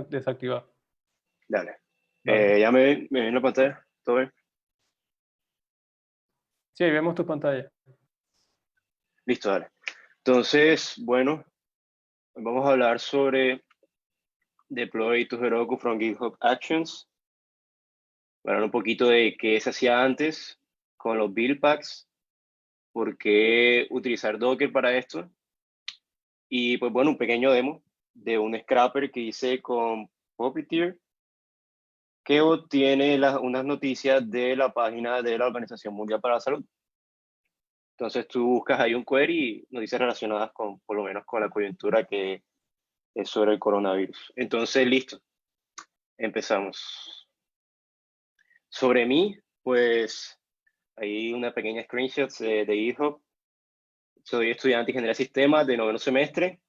desactivado. Dale. Vale. ¿Ya me ven en la pantalla? ¿Todo bien? Sí, ahí vemos tu pantalla. Listo, dale. Entonces, bueno, vamos a hablar sobre Deploy to Heroku from GitHub Actions. Hablar un poquito de qué se hacía antes con los build packs, por qué utilizar Docker para esto. Y pues bueno, un pequeño demo de un scrapper que hice con Puppeteer, que obtiene unas noticias de la página de la Organización Mundial para la Salud. Entonces tú buscas ahí un query y noticias relacionadas con, por lo menos con la coyuntura que es sobre el coronavirus. Entonces, listo, empezamos. Sobre mí, pues hay una pequeña screenshot de GitHub. Soy estudiante de Ingeniería de Sistemas de 9º semestre.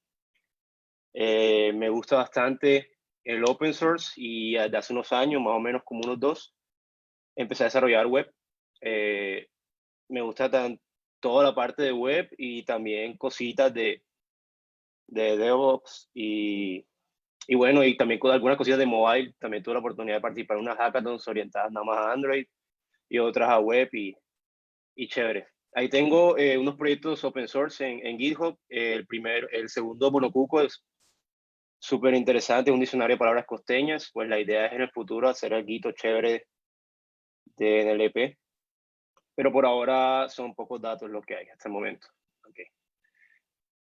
Me gusta bastante el open source y desde hace unos años, más o menos como unos 2, empecé a desarrollar web. Me gusta toda la parte de web y también cositas de DevOps y bueno, y también con algunas cositas de mobile. También tuve la oportunidad de participar en unas hackathons orientadas nada más a Android y otras a web y chévere. Ahí tengo unos proyectos open source en GitHub. El segundo, Monocuco, es súper interesante, un diccionario de palabras costeñas. Pues la idea es en el futuro hacer algo chévere de NLP. Pero por ahora son pocos datos los que hay hasta el momento. Okay.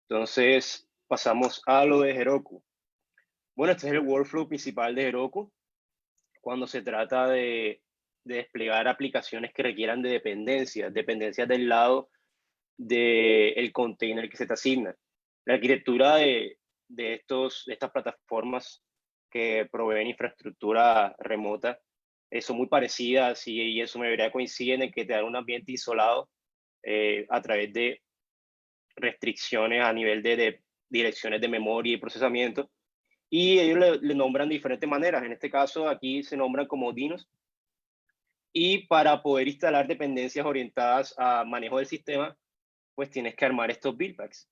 Entonces, pasamos a lo de Heroku. Bueno, este es el workflow principal de Heroku cuando se trata de desplegar aplicaciones que requieran de dependencias del lado del container que se te asigna. La arquitectura de estas plataformas que proveen infraestructura remota son muy parecidas y en su mayoría coinciden en que te dan un ambiente isolado a través de restricciones a nivel de direcciones de memoria y procesamiento. Y ellos le nombran de diferentes maneras. En este caso, aquí se nombran como dinos. Y para poder instalar dependencias orientadas a manejo del sistema, pues tienes que armar estos build packs,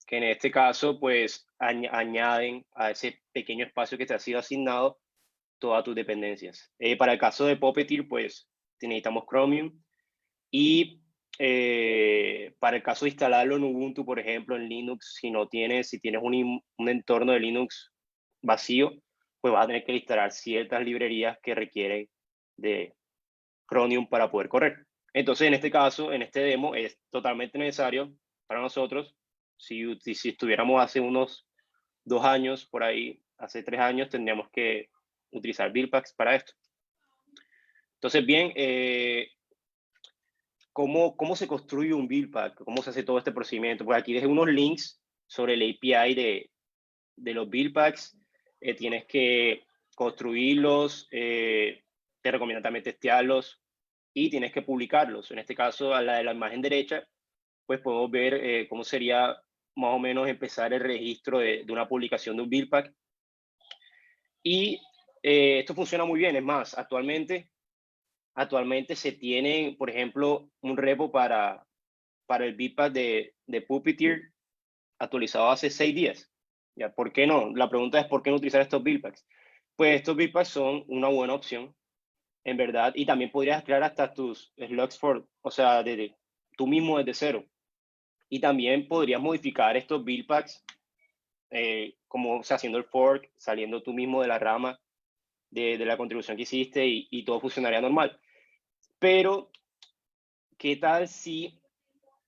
que en este caso, pues añaden a ese pequeño espacio que te ha sido asignado todas tus dependencias. Para el caso de Puppeteer, pues necesitamos Chromium. Y para el caso de instalarlo en Ubuntu, por ejemplo, en Linux, si tienes un entorno de Linux vacío, pues vas a tener que instalar ciertas librerías que requieren de Chromium para poder correr. Entonces, en este caso, en este demo, es totalmente necesario para nosotros. Si estuviéramos hace unos 2 años, por ahí, hace 3 años, tendríamos que utilizar build packs para esto. Entonces, bien, ¿cómo se construye un build pack? ¿Cómo se hace todo este procedimiento? Pues aquí dejé unos links sobre el API de los build packs. Tienes que construirlos, te recomiendo también testearlos y tienes que publicarlos. En este caso, a la de la imagen derecha, pues podemos ver cómo sería más o menos empezar el registro de una publicación de un build pack. Y esto funciona muy bien. Es más, actualmente se tiene, por ejemplo, un repo para el build pack de Puppeteer actualizado hace 6 días. ¿Ya? ¿Por qué no? La pregunta es, ¿por qué no utilizar estos build packs? Pues estos build packs son una buena opción, en verdad, y también podrías crear hasta tus slugs o sea, tú mismo desde cero. Y también podrías modificar estos build packs, como o sea, haciendo el fork, saliendo tú mismo de la rama de la contribución que hiciste y todo funcionaría normal. Pero, ¿qué tal si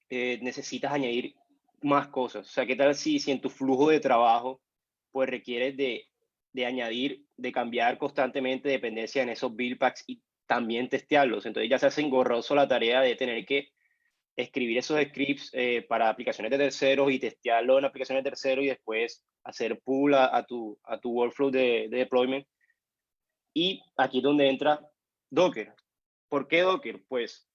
necesitas añadir más cosas? O sea, ¿qué tal si en tu flujo de trabajo pues requieres de añadir, de cambiar constantemente dependencia en esos build packs y también testearlos? Entonces ya se hace engorroso la tarea de tener que escribir esos scripts para aplicaciones de terceros y testearlo en aplicaciones de terceros y después hacer pull a tu workflow de deployment. Y aquí es donde entra Docker. ¿Por qué Docker? Pues,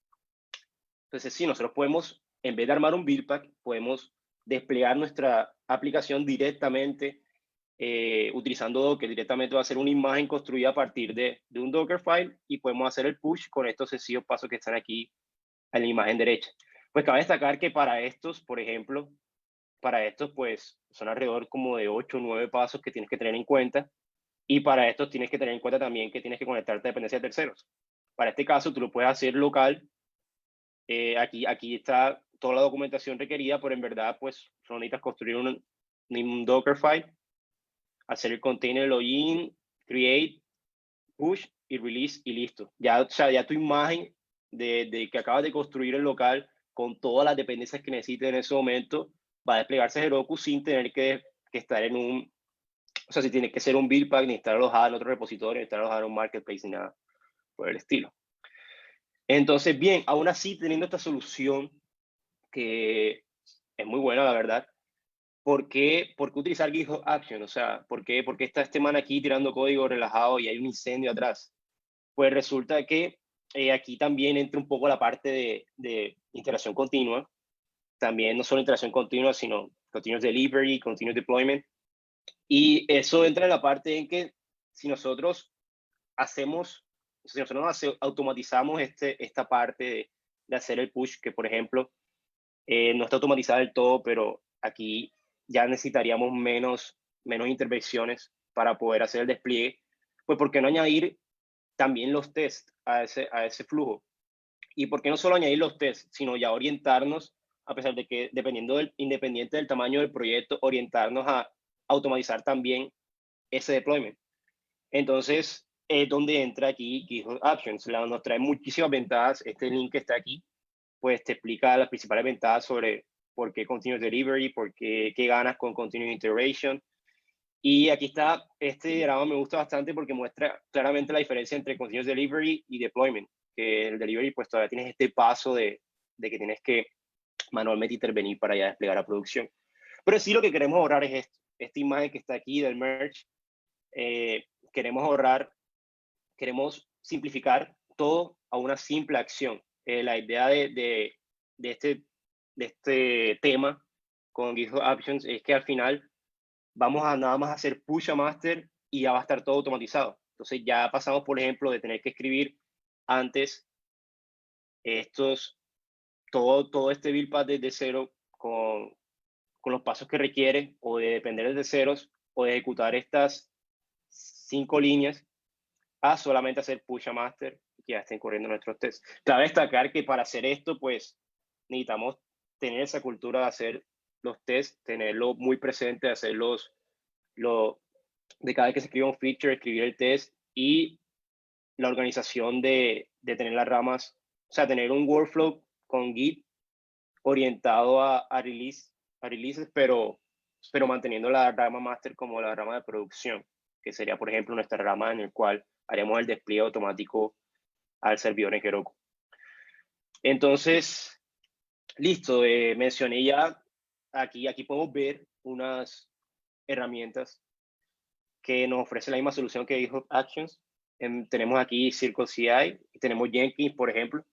entonces sí, nosotros podemos, en vez de armar un build pack, podemos desplegar nuestra aplicación directamente utilizando Docker. Directamente va a ser una imagen construida a partir de un Dockerfile y podemos hacer el push con estos sencillos pasos que están aquí en la imagen derecha. Pues cabe destacar que para estos, por ejemplo, para estos, pues, son alrededor como de 8 o 9 pasos que tienes que tener en cuenta. Y para estos tienes que tener en cuenta también que tienes que conectarte a dependencias de terceros. Para este caso, tú lo puedes hacer local. Aquí está toda la documentación requerida, pero en verdad, pues, solo necesitas construir un Dockerfile, hacer el container login, create, push y release y listo. Ya, o sea, ya tu imagen de que acabas de construir el local con todas las dependencias que necesites en ese momento va a desplegarse Heroku sin tener que estar en un, o sea, si tienes que ser un build pack, ni estar alojado en otro repositorio, ni estar alojado en un marketplace, ni nada por el estilo. Entonces, bien, aún así, teniendo esta solución que es muy buena, la verdad, ¿por qué utilizar GitHub Action? O sea, ¿por qué está este man aquí tirando código relajado y hay un incendio atrás? Pues resulta que aquí también entra un poco la parte de integración continua. También no solo integración continua, sino continuous delivery, continuous deployment. Y eso entra en la parte en que si nosotros automatizamos esta parte de hacer el push, que por ejemplo no está automatizada del todo, pero aquí ya necesitaríamos menos intervenciones para poder hacer el despliegue, pues ¿por qué no añadir también los tests a ese flujo? ¿Y por qué no solo añadir los tests, sino ya orientarnos, a pesar de que independiente del tamaño del proyecto, orientarnos a automatizar también ese deployment? Entonces, es donde entra aquí GitHub Actions. Nos trae muchísimas ventajas. Este link que está aquí, pues te explica las principales ventajas sobre por qué Continuous Delivery, qué ganas con Continuous Integration. Y aquí está, este diagrama me gusta bastante porque muestra claramente la diferencia entre Continuous Delivery y Deployment. Que el Delivery, pues todavía tienes este paso de que tienes que manualmente intervenir para ya desplegar a producción. Pero sí lo que queremos ahorrar es esto, esta imagen que está aquí del merge. Queremos simplificar todo a una simple acción. La idea de este tema con GitHub Actions es que al final vamos a nada más hacer push a master y ya va a estar todo automatizado. Entonces ya pasamos, por ejemplo, de tener que escribir antes todo este build path desde cero con los pasos que requiere, o de depender desde ceros, o de ejecutar estas 5 líneas, a solamente hacer push a master y que ya estén corriendo nuestros tests. Cabe destacar que para hacer esto, pues necesitamos tener esa cultura de hacer los tests, tenerlo muy presente, hacerlos de cada vez que se escribe un feature, escribir el test, y la organización de tener las ramas, o sea, tener un workflow con Git orientado a releases, pero manteniendo la rama master como la rama de producción, que sería, por ejemplo, nuestra rama en el cual haremos el despliegue automático al servidor en Heroku. Entonces, listo, mencioné ya, aquí podemos ver unas herramientas que nos ofrece la misma solución que GitHub Actions. Tenemos aquí CircleCI y tenemos Jenkins, por ejemplo.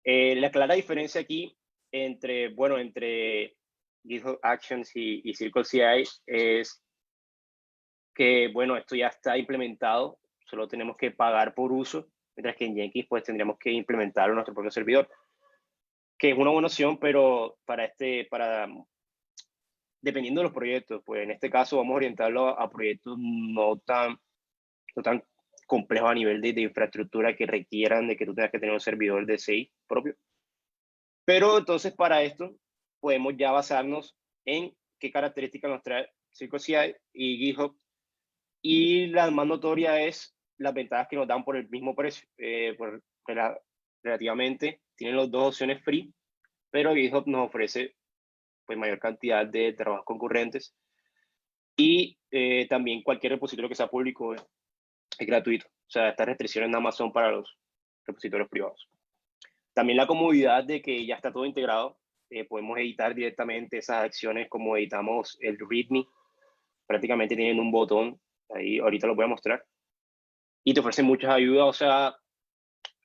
La clara diferencia aquí entre GitHub Actions y CircleCI es que, bueno, esto ya está implementado, solo tenemos que pagar por uso, mientras que en Jenkins pues tendríamos que implementarlo en nuestro propio servidor, que es una buena opción, pero dependiendo de los proyectos, pues en este caso vamos a orientarlo a proyectos no tan complejos a nivel de infraestructura que requieran de que tú tengas que tener un servidor de CI propio. Pero entonces para esto podemos ya basarnos en qué características nos trae CircleCI y GitHub, y la más notoria es las ventajas que nos dan por el mismo precio. Relativamente tienen las dos opciones free, pero GitHub nos ofrece pues mayor cantidad de trabajos concurrentes, y también cualquier repositorio que sea público es gratuito. O sea, estas restricciones nada más son para los repositorios privados. También la comodidad de que ya está todo integrado. Podemos editar directamente esas acciones como editamos el README. Prácticamente tienen un botón, ahí ahorita lo voy a mostrar. Y te ofrecen muchas ayudas. O sea,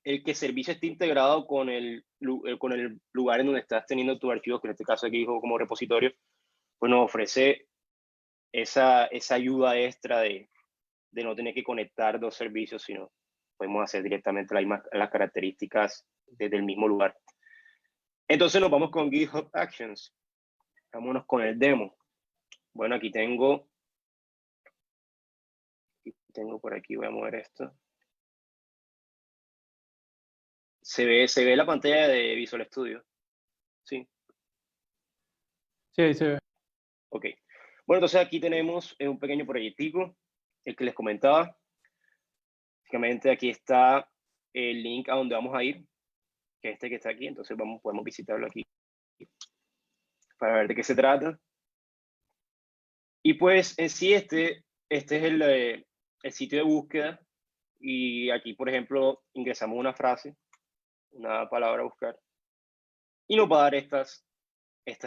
el que el servicio esté integrado con el lugar en donde estás teniendo tus archivos, que en este caso aquí dijo como repositorio, pues nos ofrece esa ayuda extra de no tener que conectar dos servicios, sino podemos hacer directamente las características desde el mismo lugar. Entonces nos vamos con GitHub Actions. Vámonos con el demo. Bueno, aquí tengo por aquí, voy a mover esto. Se ve la pantalla de Visual Studio. Sí. Sí, ahí se ve. Ok. Bueno, entonces aquí tenemos un pequeño proyectico, el que les comentaba. Básicamente aquí está el link a donde vamos a ir, que es este que está aquí. Entonces podemos visitarlo aquí para ver de qué se trata. Y pues en sí este es el sitio de búsqueda. Y aquí, por ejemplo, ingresamos una frase, una palabra a buscar, y nos va a dar estas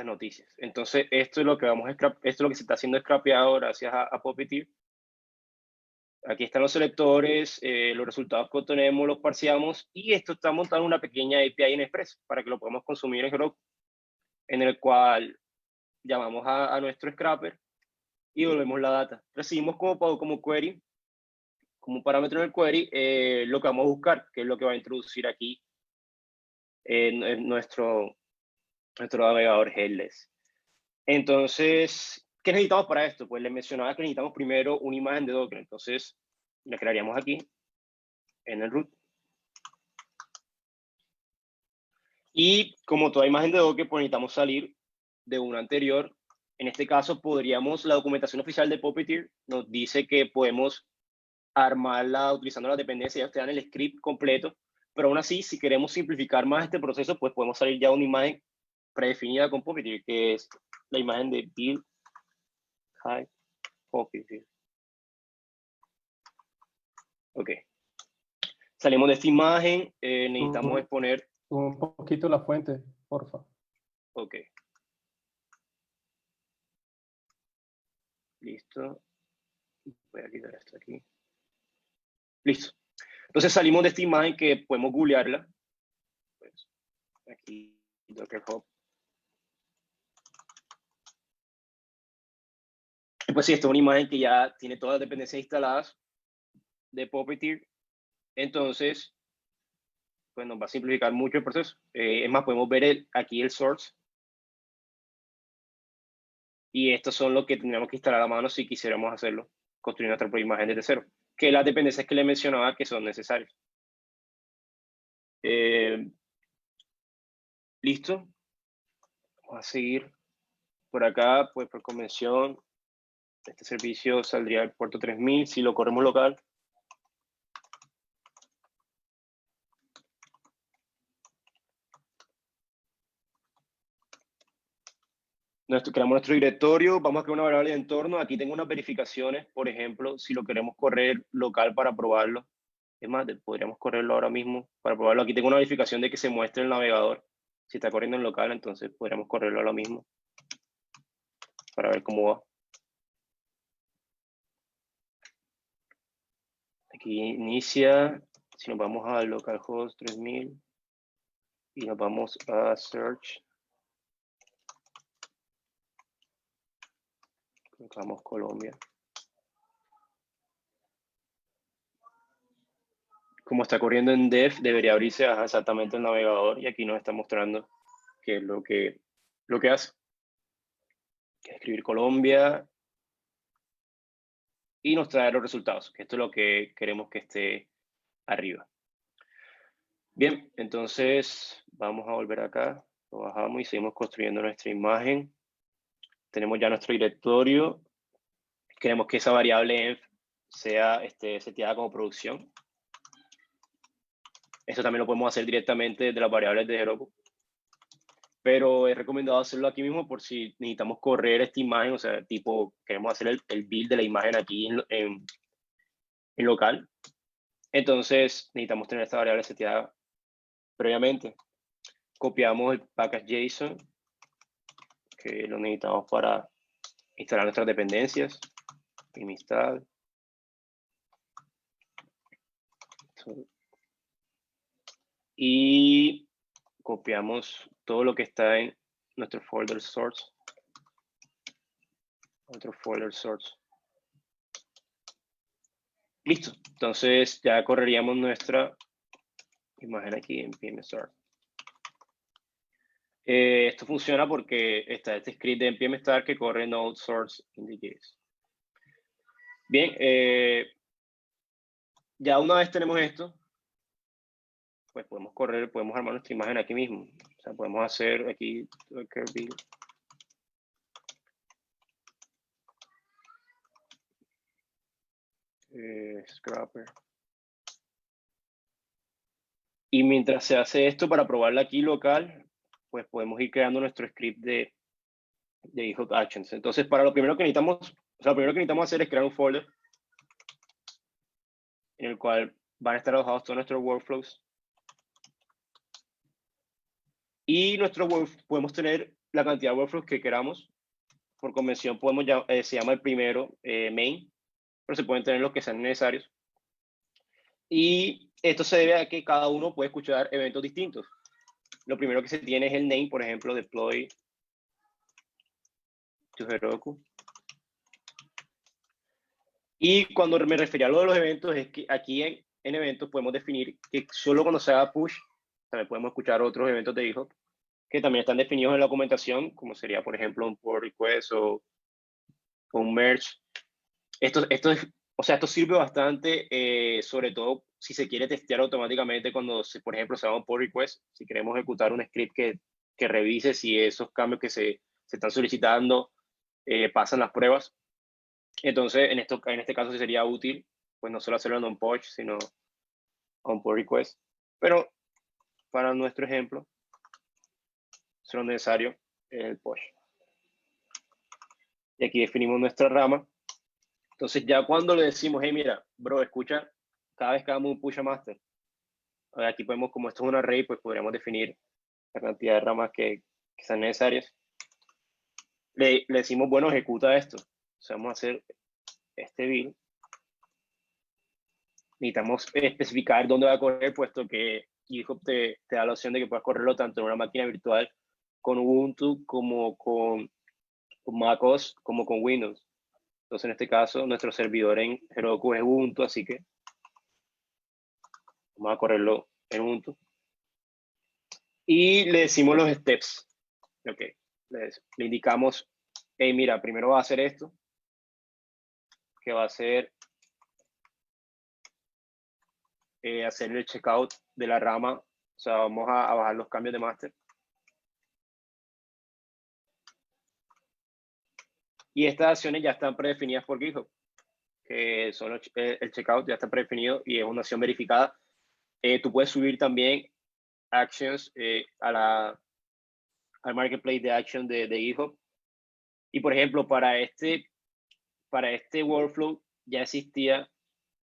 noticias. Entonces, esto es lo que esto es lo que se está haciendo scrapeado gracias a Puppeteer. Aquí están los selectores, los resultados que obtenemos, los parseamos, y esto está montado en una pequeña API en Express para que lo podamos consumir en Heroku, en el cual llamamos a nuestro scraper y volvemos la data. Recibimos como query, como parámetro en el query, lo que vamos a buscar, que es lo que va a introducir aquí en nuestro navegador headless. Entonces, ¿qué necesitamos para esto? Pues les mencionaba que necesitamos primero una imagen de Docker. Entonces, la crearíamos aquí, en el root. Y como toda imagen de Docker, pues necesitamos salir de una anterior. En este caso, la documentación oficial de Puppeteer nos dice que podemos armarla utilizando las dependencias, ya ustedes dan el script completo, pero aún así, si queremos simplificar más este proceso, pues podemos salir ya una imagen predefinida con Puppeteer, que es la imagen de build high Puppeteer. Ok. Salimos de esta imagen, necesitamos exponer. Un poquito la fuente, porfa. Ok. Listo. Voy a quitar esto aquí. Listo. Entonces salimos de esta imagen que podemos googlearla. Pues, aquí, Docker Hub. Pues sí, esta es una imagen que ya tiene todas las dependencias instaladas de Puppeteer. Entonces, pues nos va a simplificar mucho el proceso. Es más, podemos ver aquí el source. Y estos son los que tendríamos que instalar a mano si quisiéramos hacerlo, construir nuestra propia imagen desde cero. Que las dependencias que le mencionaba que son necesarias. Listo. Vamos a seguir por acá, pues por convención. Este servicio saldría del puerto 3000 si lo corremos local. Creamos nuestro directorio, vamos a crear una variable de entorno. Aquí tengo unas verificaciones, por ejemplo, si lo queremos correr local para probarlo. Es más, podríamos correrlo ahora mismo para probarlo. Aquí tengo una verificación de que se muestre el navegador. Si está corriendo en local, entonces podríamos correrlo ahora mismo para ver cómo va. Aquí inicia, si nos vamos a localhost 3000 y nos vamos a search. Colocamos Colombia. Como está corriendo en dev, debería abrirse exactamente el navegador y aquí nos está mostrando qué es lo que hace. Que es escribir Colombia y nos trae los resultados, que esto es lo que queremos que esté arriba. Bien, entonces vamos a volver acá, lo bajamos y seguimos construyendo nuestra imagen. Tenemos ya nuestro directorio. Queremos que esa variable env sea seteada como producción. Eso también lo podemos hacer directamente desde las variables de Heroku. Pero es recomendado hacerlo aquí mismo por si necesitamos correr esta imagen, o sea, tipo, queremos hacer el build de la imagen aquí en local. Entonces, necesitamos tener esta variable seteada previamente. Copiamos el package JSON, que lo necesitamos para instalar nuestras dependencias. Install. Y copiamos todo lo que está en nuestro folder source. Listo. Entonces ya correríamos nuestra imagen aquí en PMSR. Esto funciona porque está este script de npm start que corre node source indicators. Bien, ya una vez tenemos esto, pues podemos armar nuestra imagen aquí mismo. O sea, podemos hacer aquí Kirby. Scrapper. Y mientras se hace esto para probarla aquí local, pues podemos ir creando nuestro script de eHop Actions. Entonces, para lo primero que necesitamos, hacer es crear un folder en el cual van a estar alojados todos nuestros workflows. Y podemos tener la cantidad de workflows que queramos. Por convención se llama el primero main, pero se pueden tener los que sean necesarios. Y esto se debe a que cada uno puede escuchar eventos distintos. Lo primero que se tiene es el name, por ejemplo, deploy to Heroku. Y cuando me refería a lo de los eventos, es que aquí en eventos podemos definir que solo cuando se haga push, también podemos escuchar otros eventos de eHop que también están definidos en la documentación, como sería, por ejemplo, un pull request o un merge. Esto sirve bastante, sobre todo si se quiere testear automáticamente cuando, por ejemplo, se haga un pull request, si queremos ejecutar un script que revise si esos cambios que se están solicitando pasan las pruebas. Entonces, en este caso sí sería útil, pues no solo hacerlo en un push, sino un pull request. Pero para nuestro ejemplo, solo necesario es el push. Y aquí definimos nuestra rama. Entonces, ya cuando le decimos, hey, mira, bro, escucha, cada vez que hagamos un push a master, aquí podemos, como esto es un array, pues podríamos definir la cantidad de ramas que sean necesarias. Le decimos, bueno, ejecuta esto. O sea, vamos a hacer este build. Necesitamos especificar dónde va a correr, puesto que GitHub te da la opción de que puedas correrlo tanto en una máquina virtual con Ubuntu como con macOS, como con Windows. Entonces, en este caso, nuestro servidor en Heroku es Ubuntu, así que vamos a correrlo en Ubuntu. Y le decimos los steps. Ok, le indicamos, hey, mira, primero va a hacer esto, que va a ser hacer el checkout de la rama. O sea, vamos a bajar los cambios de master. Y estas acciones ya están predefinidas por GitHub, que son el checkout ya está predefinido y es una acción verificada. Tú puedes subir también actions al marketplace de action de GitHub. Y por ejemplo, para este workflow ya existía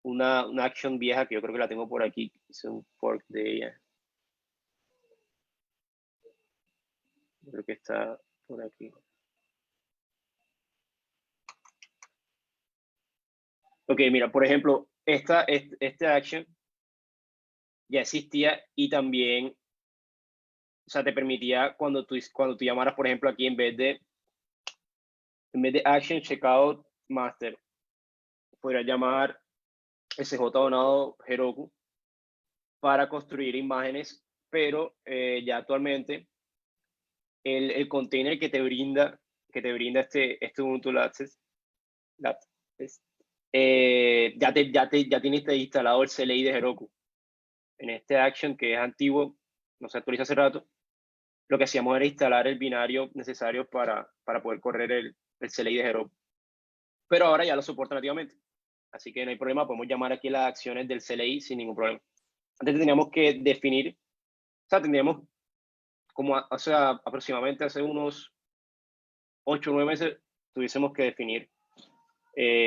una action vieja que yo creo que la tengo por aquí. Hice un fork de ella. Creo que está por aquí. Ok, mira, por ejemplo, este action ya existía y también, o sea, te permitía cuando tú llamaras, por ejemplo, aquí en vez de action checkout master, podrías llamar SJ donado Heroku para construir imágenes, pero ya actualmente el container que te brinda este Ubuntu Access, ya tienes instalado el CLI de Heroku. En este action que es antiguo, no se actualiza hace rato, lo que hacíamos era instalar el binario necesario para poder correr el CLI de Heroku. Pero ahora ya lo soporta nativamente. Así que no hay problema, podemos llamar aquí las acciones del CLI sin ningún problema. Antes teníamos que definir, o sea, tendríamos como, o sea, aproximadamente hace unos 8 o 9 meses, tuviésemos que definir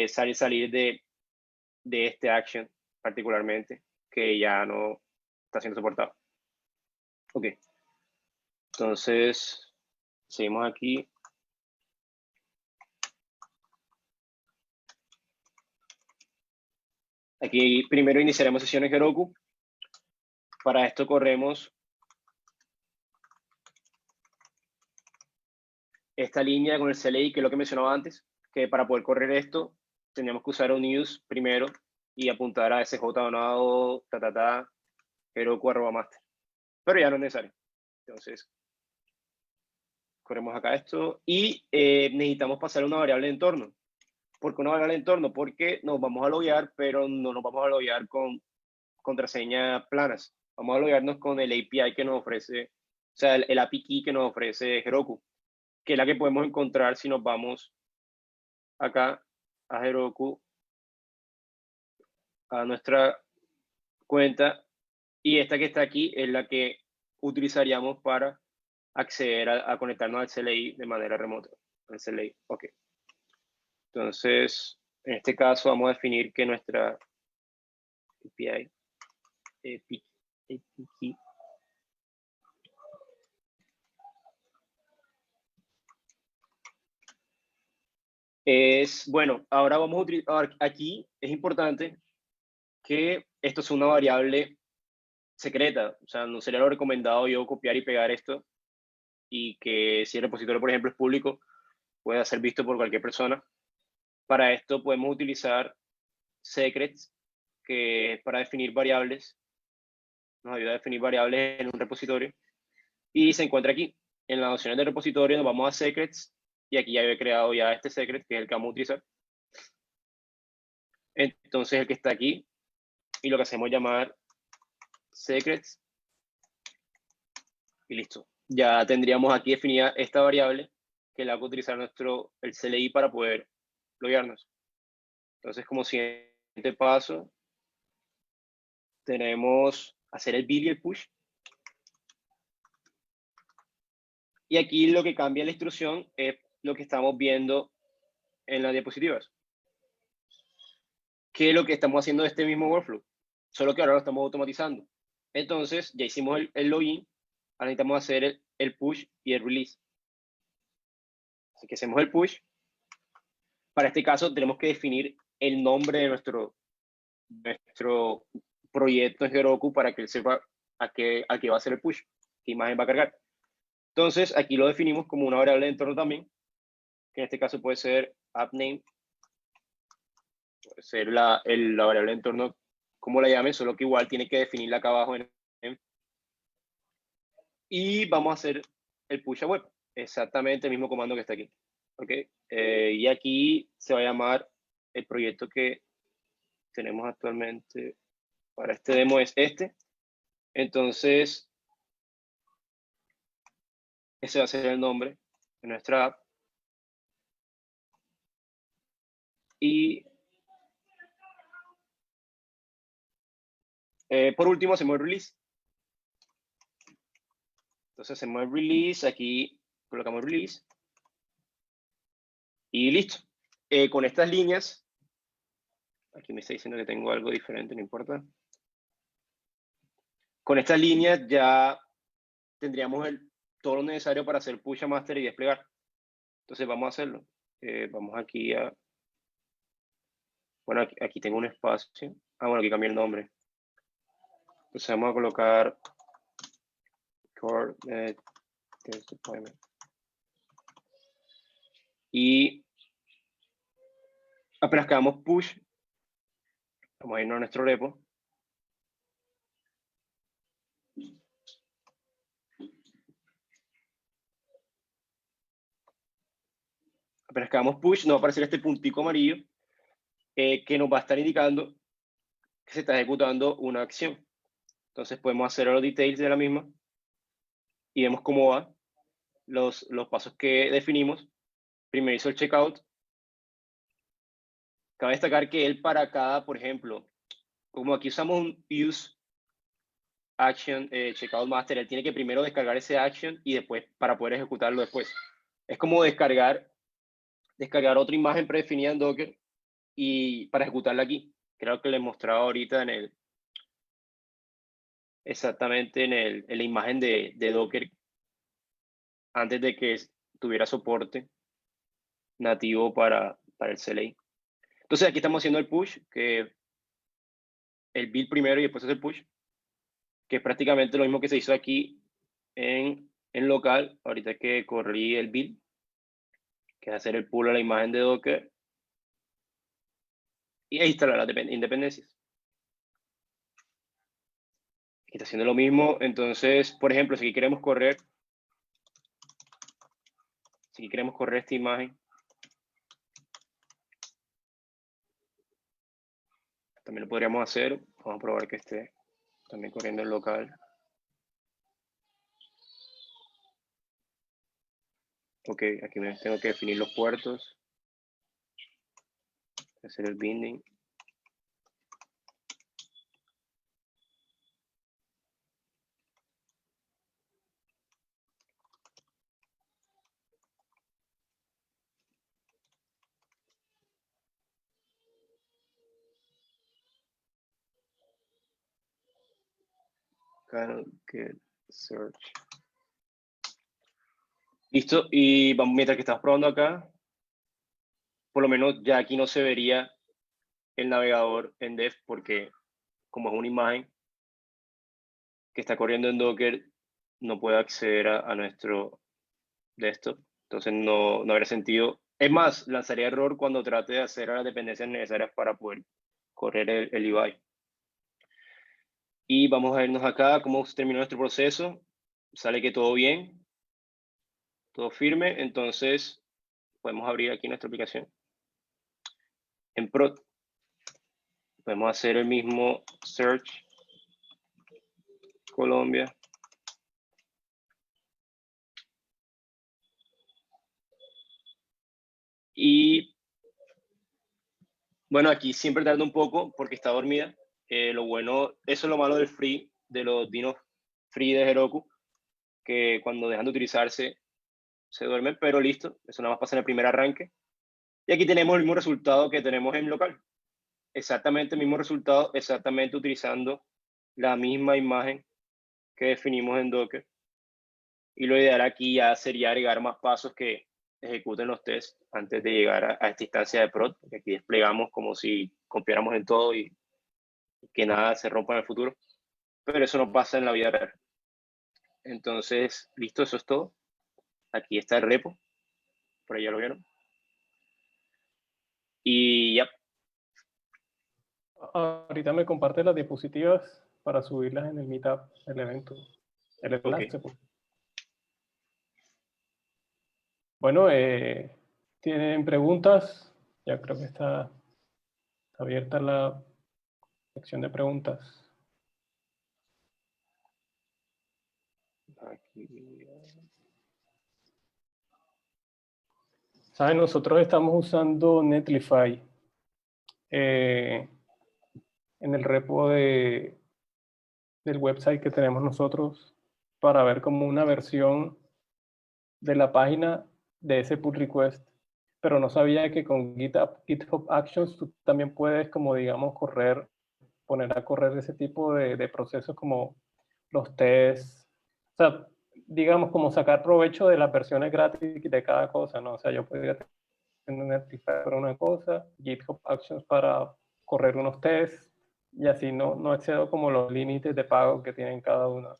salir de este action particularmente, que ya no está siendo soportado. Ok. Entonces, seguimos aquí. Aquí primero iniciaremos sesión en Heroku. Para esto corremos esta línea con el CLI, que es lo que mencionaba antes, que para poder correr esto, teníamos que usar un use primero y apuntar a SJ donado, Heroku @master. Pero ya no es necesario. Entonces, corremos acá esto, y necesitamos pasar una variable de entorno. ¿Por qué una variable de entorno? Porque nos vamos a loguear, pero no nos vamos a loguear con contraseñas planas. Vamos a loguearnos con el API que nos ofrece, o sea, el API key que nos ofrece Heroku, que es la que podemos encontrar si nos vamos acá a Heroku, a nuestra cuenta, y esta que está aquí es la que utilizaríamos para acceder a conectarnos al CLI de manera remota. Al CLI, ok. Entonces, en este caso vamos a definir que nuestra API key es, bueno, ahora vamos a utilizar, aquí es importante que esto es una variable secreta, o sea, no sería lo recomendado yo copiar y pegar esto y que si el repositorio, por ejemplo, es público, pueda ser visto por cualquier persona. Para esto podemos utilizar secrets, que es para definir variables, nos ayuda a definir variables en un repositorio, y se encuentra aquí. En las opciones del repositorio nos vamos a secrets, y aquí ya he creado ya este secret, que es el que vamos a utilizar. Entonces el que está aquí, y lo que hacemos es llamar secrets, y listo. Ya tendríamos aquí definida esta variable, que la va a utilizar el CLI para poder loguearnos. Entonces, como siguiente paso, tenemos hacer el build y el push. Y aquí lo que cambia la instrucción es lo que estamos viendo en las diapositivas. ¿Qué es lo que estamos haciendo de este mismo workflow? Solo que ahora lo estamos automatizando. Entonces, ya hicimos el login, ahora necesitamos hacer el push y el release. Así que hacemos el push. Para este caso, tenemos que definir el nombre de nuestro proyecto en Heroku para que él sepa a qué va a hacer el push, qué imagen va a cargar. Entonces, aquí lo definimos como una variable de entorno también, que en este caso puede ser appName, puede ser la variable de entorno, como la llame, solo que igual tiene que definirla acá abajo. Y vamos a hacer el push a web, exactamente el mismo comando que está aquí. ¿Okay? Y aquí se va a llamar el proyecto que tenemos actualmente para este demo es este. Entonces, ese va a ser el nombre de nuestra app. Y por último, hacemos el release. Entonces, hacemos el release. Aquí colocamos release. Y listo. Con estas líneas, aquí me está diciendo que tengo algo diferente, no importa. Con estas líneas ya tendríamos todo lo necesario para hacer push a master y desplegar. Entonces, vamos a hacerlo. Vamos aquí a... Bueno, aquí tengo un espacio. Bueno, aquí cambié el nombre. Entonces vamos a colocar core test deployment. Y apenas que hagamos push, vamos a irnos a nuestro repo. Apenas que hagamos push, nos va a aparecer este puntico amarillo que nos va a estar indicando que se está ejecutando una acción. Entonces podemos hacer los details de la misma y vemos cómo va los pasos que definimos. Primero hizo el checkout. Cabe destacar que él para cada, por ejemplo, como aquí usamos un use action checkout master, él tiene que primero descargar ese action y después para poder ejecutarlo después. Es como descargar otra imagen predefinida en Docker y para ejecutarla aquí. Creo que les mostraba ahorita exactamente en la imagen de Docker antes de que tuviera soporte nativo para el CLI. Entonces aquí estamos haciendo el push, que el build primero y después es el push, que es prácticamente lo mismo que se hizo aquí en local, ahorita que corrí el build, que es hacer el pull a la imagen de Docker y instalar las independencias. Aquí está haciendo lo mismo. Entonces, por ejemplo, si queremos correr Si queremos correr esta imagen, también lo podríamos hacer. Vamos a probar que esté también corriendo en local. Ok, aquí me tengo que definir los puertos. Hacer el binding. Get search. Listo, y vamos, mientras que estamos probando acá, por lo menos ya aquí no se vería el navegador en Dev porque como es una imagen que está corriendo en Docker, no puede acceder a nuestro desktop. Entonces no habría sentido. Es más, lanzaría error cuando trate de hacer las dependencias necesarias para poder correr el UI. Y vamos a irnos acá, cómo terminó nuestro proceso. Sale que todo bien, todo firme. Entonces podemos abrir aquí nuestra aplicación. En Prod podemos hacer el mismo search Colombia. Y bueno, aquí siempre tarda un poco porque está dormida. Lo bueno, eso es lo malo del free, de los dinos free de Heroku, que cuando dejan de utilizarse se duermen, pero listo, eso nada más pasa en el primer arranque. Y aquí tenemos el mismo resultado que tenemos en local. Exactamente el mismo resultado, exactamente utilizando la misma imagen que definimos en Docker. Y lo ideal aquí ya sería agregar más pasos que ejecuten los tests antes de llegar a esta instancia de prod, porque aquí desplegamos como si confiáramos en todo y que nada se rompa en el futuro. Pero eso no pasa en la vida real. Entonces, listo, eso es todo. Aquí está el repo, por ahí ya lo vieron. Y ya. Ahorita me comparte las diapositivas para subirlas en el Meetup, el evento, el enlace. Ok. Pues. Bueno, ¿tienen preguntas? Ya creo que está abierta la sección de preguntas. Aquí. Saben, nosotros estamos usando Netlify en el repo del website que tenemos nosotros para ver como una versión de la página de ese pull request, pero no sabía que con GitHub Actions tú también puedes, como digamos, poner a correr ese tipo de procesos como los tests, o sea, digamos, como sacar provecho de las versiones gratis de cada cosa, ¿no? O sea, yo podría tener Netlify para una cosa, GitHub Actions para correr unos tests, y así no excedo como los límites de pago que tienen cada uno.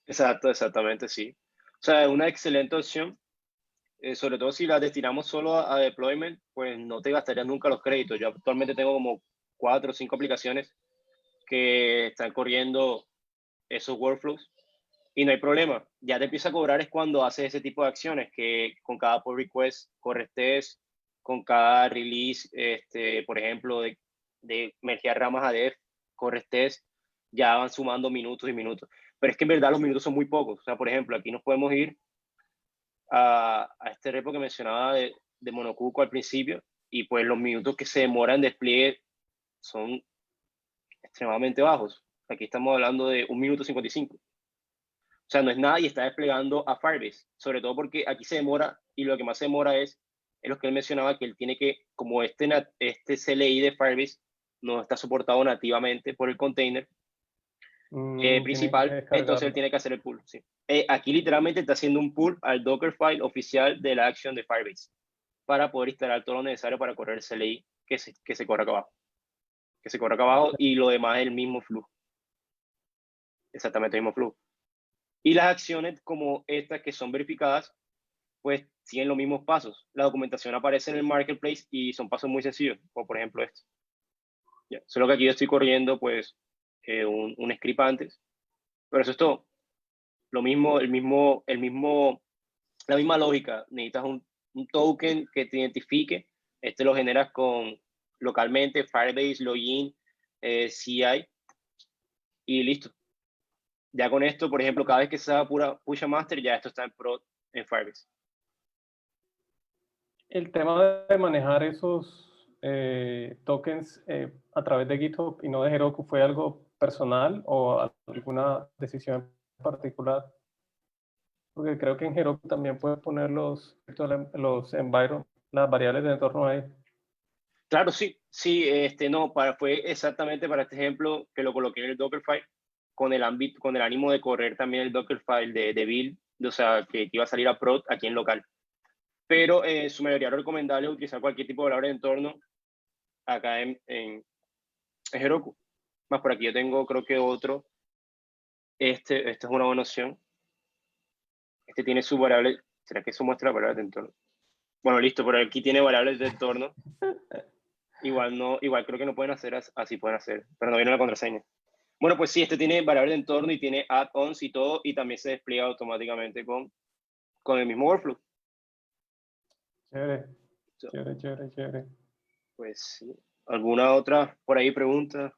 Exacto, exactamente, sí. O sea, es una excelente opción, sobre todo si la destinamos solo a deployment, pues no te gastarías nunca los créditos. Yo actualmente tengo como 4 o 5 aplicaciones que están corriendo esos workflows y no hay problema. Ya te empieza a cobrar es cuando haces ese tipo de acciones, que con cada pull request corres test, con cada release, por ejemplo, de mergear ramas a dev, corres test, ya van sumando minutos y minutos. Pero es que en verdad los minutos son muy pocos. O sea, por ejemplo, aquí nos podemos ir a este repo que mencionaba de Monocuco al principio, y pues los minutos que se demora en despliegue son extremadamente bajos. Aquí estamos hablando de 1 minuto 55. O sea, no es nada y está desplegando a Firebase, sobre todo porque aquí se demora y lo que más se demora es lo que él mencionaba, que él tiene que, como este CLI de Firebase no está soportado nativamente por el container Tienen que principal, entonces él descargarlo. tiene que hacer el pull. ¿Sí? Aquí literalmente está haciendo un pull al Dockerfile oficial de la acción de Firebase para poder instalar todo lo necesario para correr el CLI que se corre acá abajo. Que se corre acá abajo y lo demás es el mismo flujo. Exactamente el mismo flujo. Y las acciones como estas que son verificadas, pues siguen los mismos pasos. La documentación aparece en el marketplace y son pasos muy sencillos, como por ejemplo este. Ya. Solo que aquí yo estoy corriendo pues un script antes, pero eso es todo. Lo mismo, el mismo la misma lógica. Necesitas un token que te identifique. Este lo generas localmente, Firebase, Login, CI, y listo. Ya con esto, por ejemplo, cada vez que se haga push a master, ya esto está en prod en Firebase. El tema de manejar esos tokens a través de GitHub y no de Heroku, ¿fue algo personal o alguna decisión particular? Porque creo que en Heroku también puedes poner los environment, las variables de entorno ahí. Claro, sí, no, fue exactamente para este ejemplo que lo coloqué en el Dockerfile con el ánimo de correr también el Dockerfile de build, o sea, que iba a salir a prod aquí en local. Pero su mayoría recomendable es utilizar cualquier tipo de variable de entorno acá en Heroku. Más por aquí yo tengo, creo que otro. Este es una buena opción. Este tiene su variable. ¿Será que eso muestra variables de entorno? Bueno, listo, pero aquí tiene variables de entorno. Igual creo que no pueden hacer así, pueden hacer, pero no viene la contraseña. Bueno, pues sí, este tiene variables de entorno y tiene add-ons y todo, y también se despliega automáticamente con el mismo workflow. Chévere, chévere. Pues sí. ¿Alguna otra por ahí pregunta?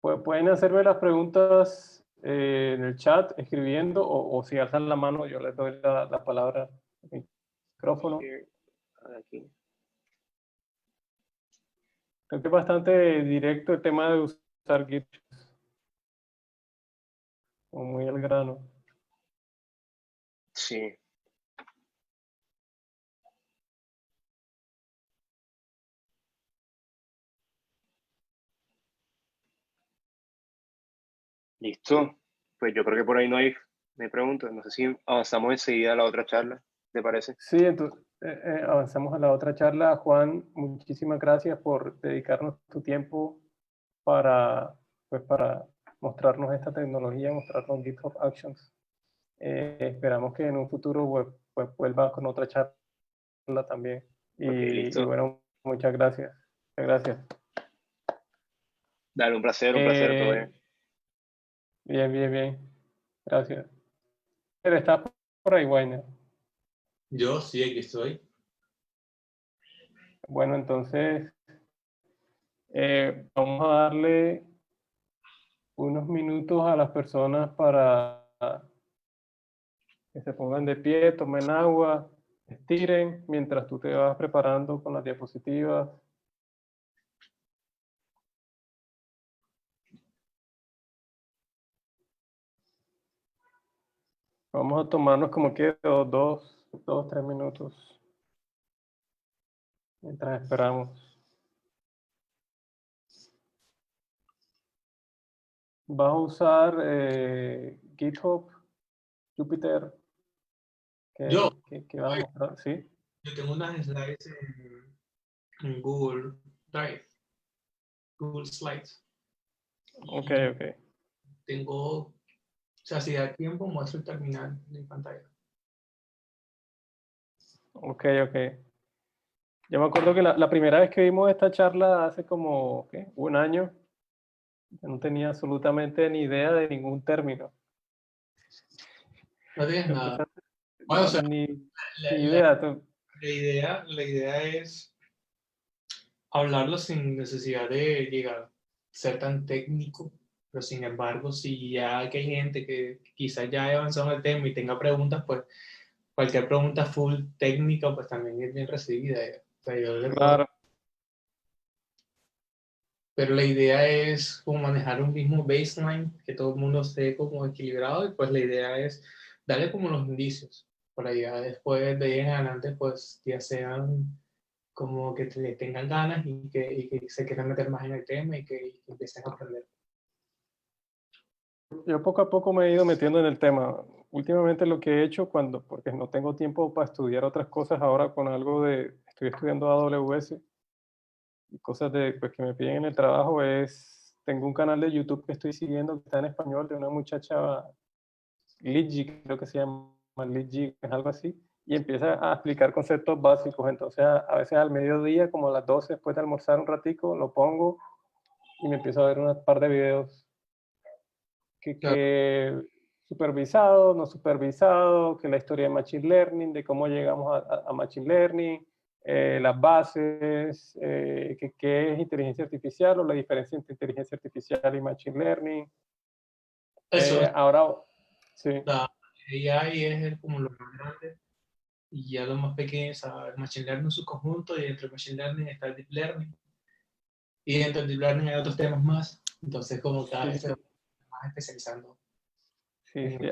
Pues pueden hacerme las preguntas en el chat escribiendo o si alzan la mano yo les doy la palabra al micrófono. Aquí. Creo que es bastante directo el tema de usar Git, como muy al grano. Sí. Listo. Pues yo creo que por ahí no hay preguntas. No sé si avanzamos enseguida a la otra charla, ¿te parece? Sí, entonces avanzamos a la otra charla. Juan, muchísimas gracias por dedicarnos tu tiempo para mostrarnos esta tecnología, mostrarnos GitHub Actions. Esperamos que en un futuro pues, vuelva con otra charla también. Ok, Y listo. bueno, muchas gracias. Muchas gracias. Dale, un placer, todo bien. Bien. Gracias. Pero está por ahí, Wainer. Yo sí, aquí estoy. Bueno, entonces vamos a darle unos minutos a las personas para que se pongan de pie, tomen agua, estiren mientras tú te vas preparando con las diapositivas. Vamos a tomarnos como que dos, 3 minutos mientras esperamos. Vas a usar GitHub, Jupyter, Yo, que vas a mostrar, ¿sí? yo tengo unas slides en Google Drive, Google Slides. Ok. Tengo, o sea, si da tiempo, muestro el terminal de pantalla. Ok. Yo me acuerdo que la primera vez que vimos esta charla hace como, ¿qué? Un año. Yo no tenía absolutamente ni idea de ningún término. No tienes nada. Empezaste, Bueno, o sea, ni la, la- idea. la idea es hablarlo sin necesidad de llegar a ser tan técnico, pero sin embargo, si ya que hay gente que quizás ya haya avanzado en el tema y tenga preguntas, pues cualquier pregunta full técnica, pues también es bien recibida. O sea, yo le puedo. Claro. Pero la idea es como manejar un mismo baseline, que todo el mundo esté como equilibrado, y pues la idea es darle como los indicios, para ya después de ahí en adelante, pues ya sean como que le tengan ganas y que se quieran meter más en el tema y que empiecen a aprender. Yo poco a poco me he ido metiendo en el tema. Últimamente lo que he hecho porque no tengo tiempo para estudiar otras cosas ahora con estoy estudiando AWS y cosas pues, que me piden en el trabajo tengo un canal de YouTube que estoy siguiendo que está en español de una muchacha, Lidji, creo que se llama Lidji, es algo así, y empieza a explicar conceptos básicos. Entonces a veces al mediodía, como a las 12 después de almorzar un ratico, lo pongo y me empiezo a ver un par de videos Claro. que supervisado, no supervisado, que la historia de Machine Learning, de cómo llegamos a Machine Learning, las bases, qué es inteligencia artificial o la diferencia entre inteligencia artificial y Machine Learning. Eso, Ahora, sí, la AI es como lo más grande y ya lo más pequeño es el Machine Learning en su conjunto y dentro del Machine Learning está el Deep Learning y dentro del Deep Learning hay otros temas más, entonces como cada sí, vez se sí, va más especializando. sí, en- sí.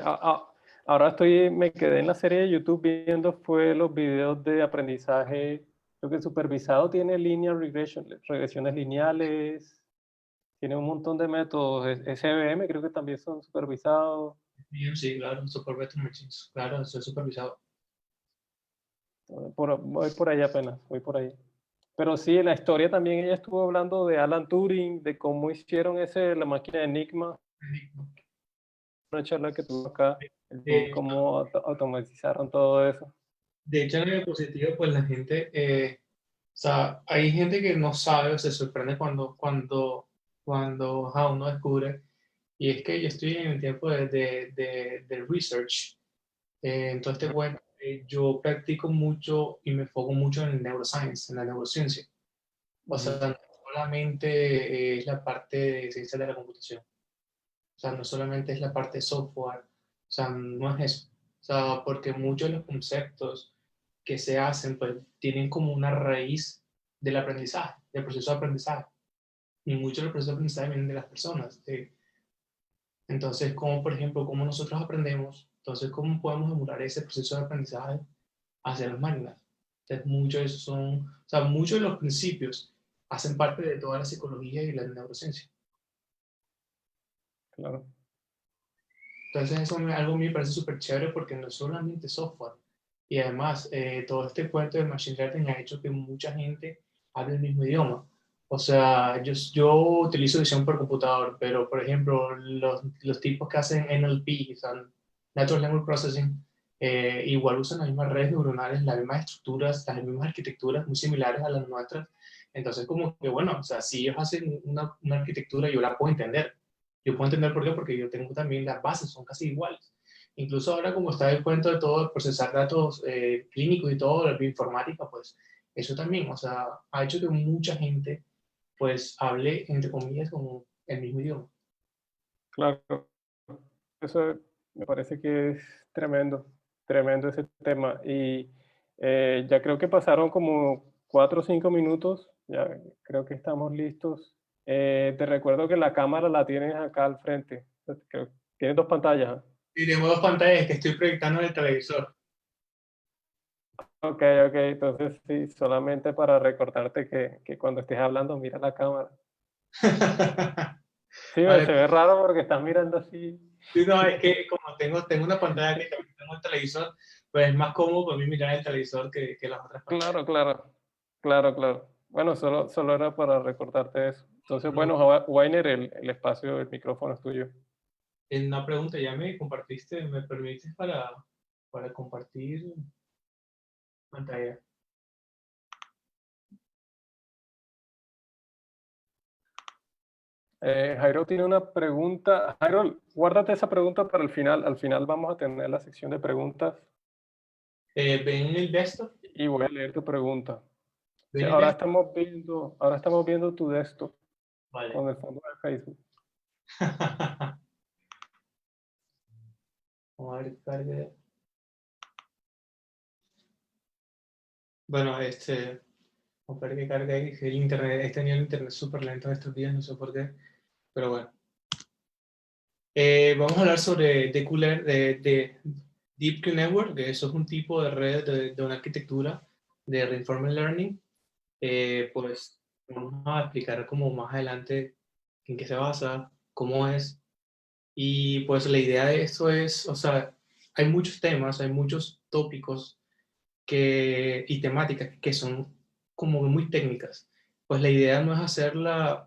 Ahora me quedé en la serie de YouTube viendo fue los videos de aprendizaje. Creo que el supervisado tiene linear regression, regresiones lineales, tiene un montón de métodos. SVM creo que también son supervisados. Sí, claro, Super Vector Machines, claro, eso es supervisado. Voy por ahí apenas, voy por ahí. Pero sí, en la historia también ella estuvo hablando de Alan Turing, de cómo hicieron la máquina de Enigma, una charla que tuvo acá, De, cómo automatizaron todo eso. de hecho, en el diapositiva, pues la gente, o sea, hay gente que no sabe o se sorprende cuando uno descubre, y es que yo estoy en el tiempo de research, en todo este cuento, yo practico mucho y me enfoco mucho en el neuroscience, en la neurociencia. O sea, no solamente es la parte de ciencia de la computación, o sea, no solamente es la parte de software, o sea, no es eso. O sea, porque muchos de los conceptos que se hacen, pues, tienen como una raíz del aprendizaje, del proceso de aprendizaje. Y muchos de los procesos de aprendizaje vienen de las personas. Entonces, como por ejemplo, cómo nosotros aprendemos, entonces, cómo podemos emular ese proceso de aprendizaje hacia las máquinas. Entonces, muchos de esos son, o sea, muchos de los principios hacen parte de toda la psicología y la neurociencia. Claro. Entonces eso algo me parece súper chévere porque no es solamente software. Y además, todo este cuento de Machine Learning ha hecho que mucha gente hable el mismo idioma. O sea, yo utilizo visión por computador, pero por ejemplo, los tipos que hacen NLP, son Natural Language Processing, igual usan las mismas redes neuronales, las mismas estructuras, las mismas arquitecturas muy similares a las nuestras. Entonces, como que bueno, o sea, si ellos hacen una arquitectura, yo la puedo entender. Yo puedo entender por qué, porque yo tengo también las bases, son casi iguales. Incluso ahora como está el cuento de todo, procesar datos clínicos y todo, la bioinformática, pues eso también, o sea, ha hecho que mucha gente pues hable, entre comillas, como el mismo idioma. Claro, eso me parece que es tremendo, tremendo ese tema. Y ya creo que pasaron como 4 o 5 minutos, ya creo que estamos listos. Te recuerdo que la cámara la tienes acá al frente. Tienes dos pantallas. Y tengo dos pantallas que estoy proyectando en el televisor. Ok, ok, entonces sí, solamente para recordarte que cuando estés hablando mira la cámara. Sí, se Vale, ve raro porque estás mirando así. sí, no, es que como tengo una pantalla que también tengo el televisor, pues es más cómodo para mí mirar el televisor que las otras pantallas. Claro, claro, claro, claro. Bueno, solo era para recordarte eso. Entonces, Pero bueno, Wainer, el espacio, el micrófono es tuyo. en una pregunta, ya me compartiste, ¿me permites para compartir pantalla? Jairo tiene una pregunta. Jairo, guárdate esa pregunta para el final. Al final vamos a tener la sección de preguntas ¿Ven el desktop? y voy a leer tu pregunta. Sí, ¿Ven el desktop? ahora estamos viendo tu desktop Vale. con el fondo de Facebook. Vamos a ver, cargue. Bueno, vamos a ver que cargue. El internet, he tenido el internet súper lento estos días, no sé por qué, pero bueno. Vamos a hablar sobre de Deep Q Network, que eso es un tipo de red de una arquitectura de Reinforcement Learning. Pues vamos a explicar como más adelante en qué se basa, cómo es. Y pues la idea de esto es, o sea, hay muchos temas, hay muchos tópicos y temáticas que son como muy técnicas. Pues la idea no es hacer la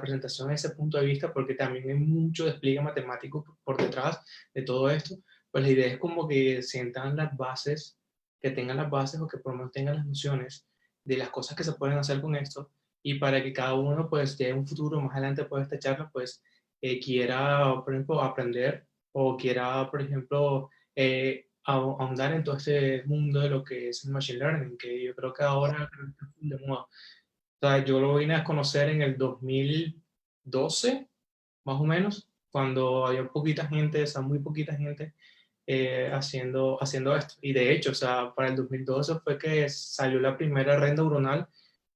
presentación desde ese punto de vista, porque también hay mucho despliegue matemático por detrás de todo esto. Pues la idea es como que sientan las bases, que tengan las bases o que por lo menos tengan las nociones de las cosas que se pueden hacer con esto, y para que cada uno, pues ya en un futuro, más adelante, después de esta charla, pues quiera, por ejemplo, aprender o quiera, por ejemplo, ahondar en todo este mundo de lo que es el Machine Learning, que yo creo que ahora creo que está full de moda. O sea, yo lo vine a conocer en el 2012, más o menos, cuando había poquita gente, o sea, muy poquita gente haciendo esto. Y de hecho, o sea, para el 2012 fue que salió la primera red neuronal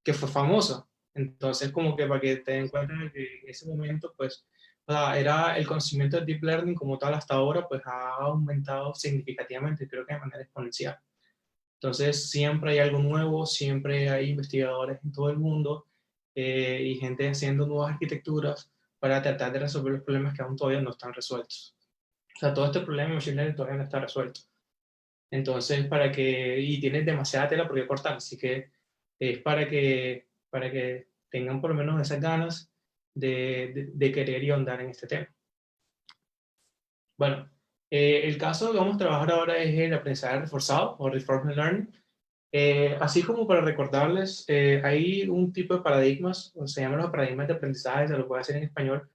que fue famosa. Entonces, como que para que te den cuenta de que en ese momento, pues, o sea, era el conocimiento de Deep Learning como tal hasta ahora, pues ha aumentado significativamente, creo que de manera exponencial. Entonces, siempre hay algo nuevo, siempre hay investigadores en todo el mundo y gente haciendo nuevas arquitecturas para tratar de resolver los problemas que aún todavía no están resueltos. O sea, todo este problema de Machine Learning todavía no está resuelto. Entonces, y tienes demasiada tela por qué cortar, así que es para que tengan por lo menos esas ganas de querer y ahondar en este tema. Bueno, el caso que vamos a trabajar ahora es el aprendizaje reforzado o reinforcement learning. Así como para recordarles, hay un tipo de paradigmas, o se llaman los paradigmas de aprendizaje, se lo voy a decir en español,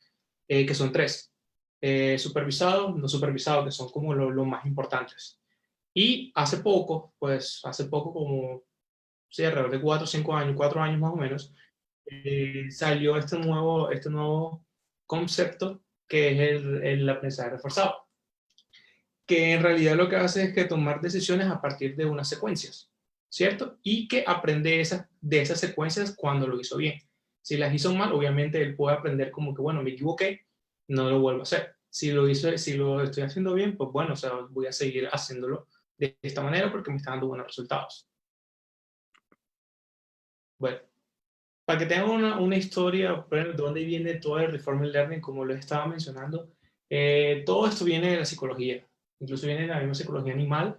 que son tres. Supervisado, no supervisado, que son como los más importantes. Y hace poco, como, sí, alrededor de 4 o 5 años, 4 años más o menos, salió este nuevo concepto que es el aprendizaje reforzado, que en realidad lo que hace es que tomar decisiones a partir de unas secuencias, ¿cierto? Y que aprende de esas secuencias cuando lo hizo bien. Si las hizo mal, obviamente él puede aprender como que, bueno, me equivoqué, no lo vuelvo a hacer. Si lo estoy haciendo bien, pues bueno, o sea, voy a seguir haciéndolo de esta manera porque me está dando buenos resultados. Bueno, para que tengan una historia de dónde viene todo el Reinforcement Learning, como lo estaba mencionando, todo esto viene de la psicología, incluso viene de la misma psicología animal,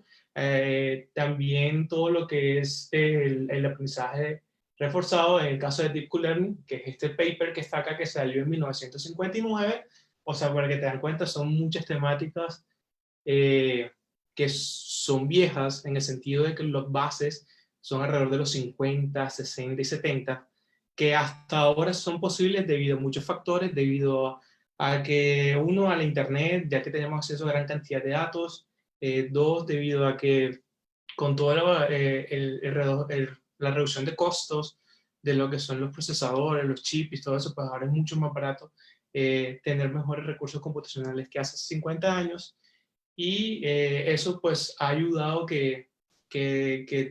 también todo lo que es el aprendizaje reforzado, en el caso de Deep Learning, que es este paper que está acá, que salió en 1959, o sea, para que te dan cuenta, son muchas temáticas que son viejas en el sentido de que las bases son alrededor de los 50, 60 y 70, que hasta ahora son posibles debido a muchos factores, debido a que uno, a la internet, ya que tenemos acceso a gran cantidad de datos, dos, debido a que con toda la reducción de costos de lo que son los procesadores, los chips y todo eso, pues ahora es mucho más barato tener mejores recursos computacionales que hace 50 años y eso pues ha ayudado que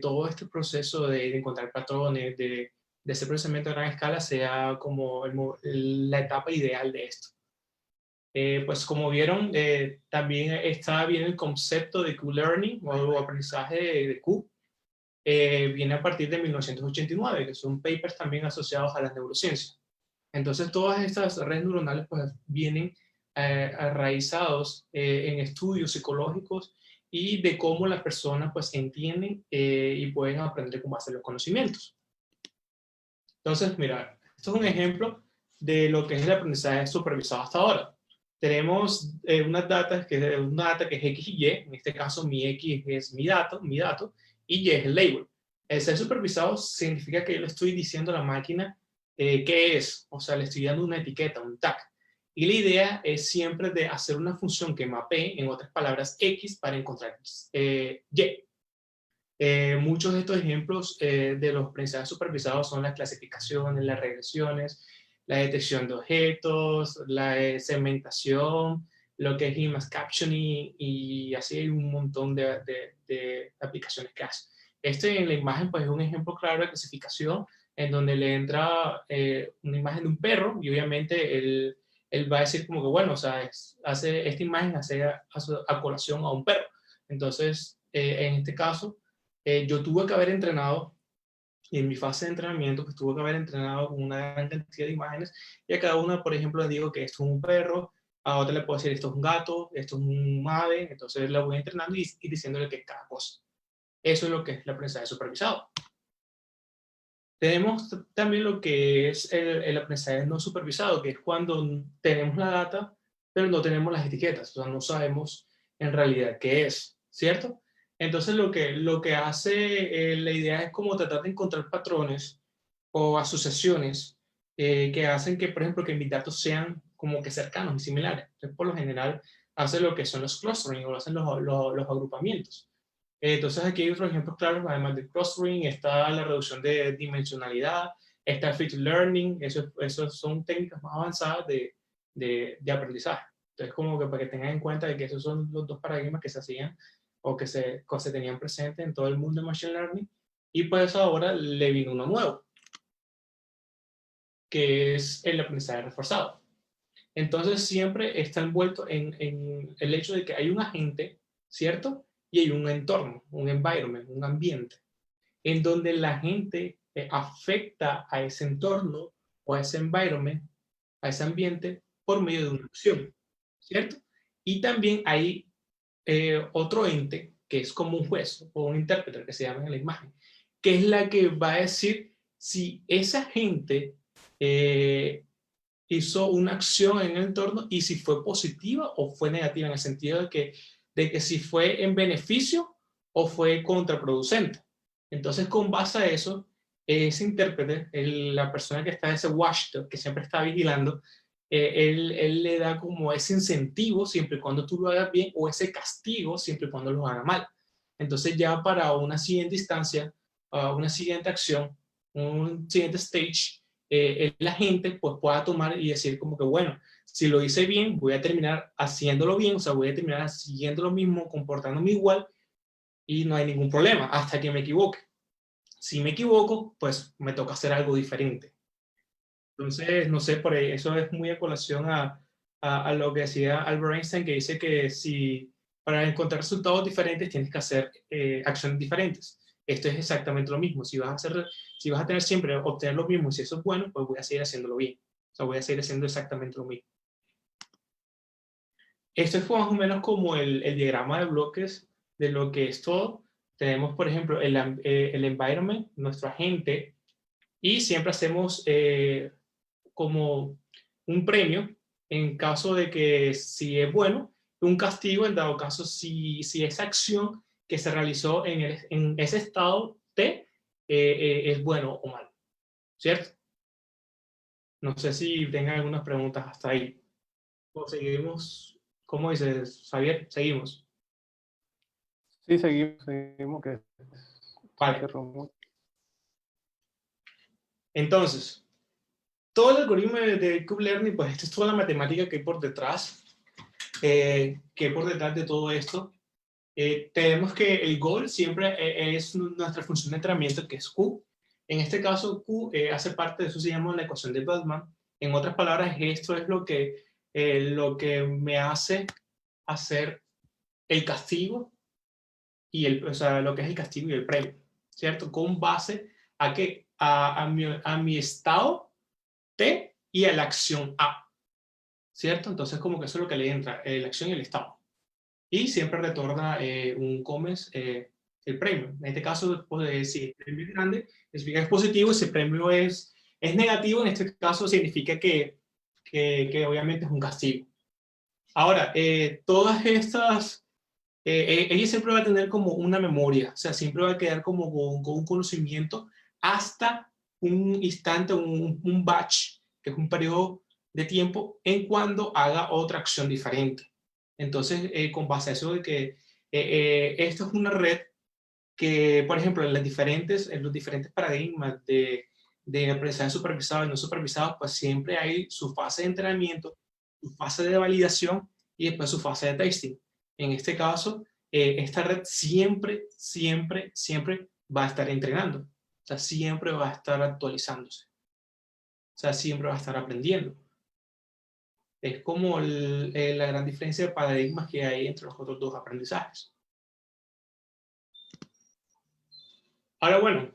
todo este proceso de encontrar patrones, de ese procesamiento a gran escala sea como la etapa ideal de esto. Pues como vieron, también está bien el concepto de Q-Learning o aprendizaje de Q. Viene a partir de 1989, que son papers también asociados a las neurociencias. Entonces todas estas redes neuronales pues vienen arraizados en estudios psicológicos y de cómo las personas pues entienden y pueden aprender con base en los conocimientos. Entonces, mira, esto es un ejemplo de lo que es el aprendizaje supervisado hasta ahora. Tenemos una data que es X y Y, en este caso mi X es mi dato, y Y es el label. El ser supervisado significa que yo le estoy diciendo a la máquina qué es, o sea, le estoy dando una etiqueta, un tag. Y la idea es siempre de hacer una función que mapee, en otras palabras, X para encontrar Y. Muchos de estos ejemplos de los aprendizajes supervisados son las clasificaciones, las regresiones, la detección de objetos, la segmentación, lo que es image captioning y así hay un montón de aplicaciones que hace. Este en la imagen pues es un ejemplo claro de clasificación en donde le entra una imagen de un perro y obviamente él va a decir como que bueno, o sea, esta imagen hace a colación a un perro. Entonces, en este caso, yo tuve que haber entrenado, y en mi fase de entrenamiento, pues tuve que haber entrenado con una gran cantidad de imágenes, y a cada una, por ejemplo, le digo que esto es un perro, a otra le puedo decir esto es un gato, esto es un ave, entonces la voy entrenando y diciéndole que es cada cosa. Eso es lo que es el aprendizaje supervisado. Tenemos también lo que es el aprendizaje no supervisado, que es cuando tenemos la data, pero no tenemos las etiquetas, o sea, no sabemos en realidad qué es, ¿cierto? Entonces lo que hace la idea es como tratar de encontrar patrones o asociaciones que hacen que, por ejemplo, que mis datos sean como que cercanos y similares. Entonces, por lo general, hace lo que son los clustering o hacen los agrupamientos. Entonces aquí hay otros ejemplos claros, además del clustering, está la reducción de dimensionalidad, está el feature learning, eso son técnicas más avanzadas de aprendizaje. Entonces como que para que tengan en cuenta de que esos son los dos paradigmas que se hacían o que se tenían presentes en todo el mundo de Machine Learning, y pues ahora le vino uno nuevo, que es el aprendizaje reforzado. Entonces siempre está envuelto en el hecho de que hay un agente, ¿cierto? Y hay un entorno, un environment, un ambiente, en donde la gente afecta a ese entorno o a ese environment, a ese ambiente, por medio de una acción, ¿cierto? Y también hay otro ente que es como un juez o un intérprete que se llama en la imagen, que es la que va a decir si esa gente hizo una acción en el entorno y si fue positiva o fue negativa, en el sentido de que si fue en beneficio o fue contraproducente. Entonces, con base a eso, ese intérprete, la persona que está en ese watchdog, que siempre está vigilando, él le da como ese incentivo siempre y cuando tú lo hagas bien, o ese castigo siempre y cuando lo hagas mal. Entonces ya para una siguiente instancia, una siguiente acción, un siguiente stage, la gente pues pueda tomar y decir como que bueno, si lo hice bien, voy a terminar haciéndolo bien, o sea, voy a terminar siguiendo lo mismo, comportándome igual, y no hay ningún problema hasta que me equivoque. Si me equivoco, pues me toca hacer algo diferente. Entonces, no sé, por ahí, eso es muy a colación a lo que decía Albert Einstein, que dice que si para encontrar resultados diferentes tienes que hacer acciones diferentes. Esto es exactamente lo mismo. Si vas a tener siempre obtener lo mismo, y si eso es bueno, pues voy a seguir haciéndolo bien. O sea, voy a seguir haciendo exactamente lo mismo. Esto es más o menos como el diagrama de bloques de lo que es todo. Tenemos, por ejemplo, el environment, nuestro agente, y siempre hacemos como un premio en caso de que si es bueno, un castigo en dado caso si esa acción que se realizó en ese estado T es bueno o malo, ¿cierto? No sé si tengan algunas preguntas hasta ahí. O seguimos, ¿cómo dices, Javier? Seguimos. Sí, seguimos que se Vale. interrumpe. Entonces, todo el algoritmo de Cube Learning, pues esta es toda la matemática que hay por detrás, de todo esto. Tenemos que el goal siempre es nuestra función de entrenamiento, que es Q. En este caso, Q hace parte de eso, se llama la ecuación de Bellman. En otras palabras, esto es lo que me hace hacer el castigo o sea, lo que es el castigo y el premio, ¿cierto? Con base a que a mi estado T y a la acción A, ¿cierto? Entonces, como que eso es lo que le entra, la acción y el estado. Y siempre retorna un COMES, el premio. En este caso, pues, si el premio es grande, significa que es positivo. Si el premio es negativo, en este caso significa que obviamente es un castigo. Ahora, todas estas, ella siempre va a tener como una memoria, o sea, siempre va a quedar como con un conocimiento hasta un instante, un batch, que es un periodo de tiempo en cuando haga otra acción diferente. Entonces, con base a eso de que esto es una red que, por ejemplo, en los diferentes paradigmas de aprendizaje supervisado y no supervisado, pues siempre hay su fase de entrenamiento, su fase de validación y después su fase de testing. En este caso, esta red siempre, siempre, siempre va a estar entrenando. O sea, siempre va a estar actualizándose. O sea, siempre va a estar aprendiendo. Es como la gran diferencia de paradigmas que hay entre los otros dos aprendizajes. Ahora, bueno,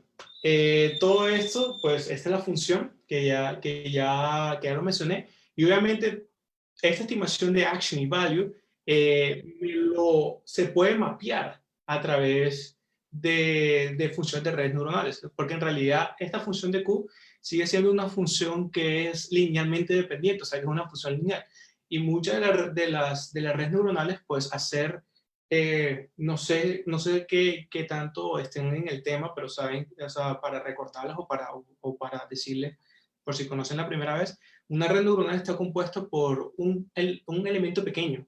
todo esto, pues esta es la función que ya lo mencioné. Y obviamente, esta estimación de action y value se puede mapear a través de funciones de redes neuronales, porque en realidad esta función de Q sigue siendo una función que es linealmente dependiente, o sea, que es una función lineal. Y muchas de las redes neuronales, pues hacer, no sé qué tanto estén en el tema, pero saben, o sea, para recortarlas o para decirles, por si conocen la primera vez, una red neuronal está compuesta por un elemento pequeño,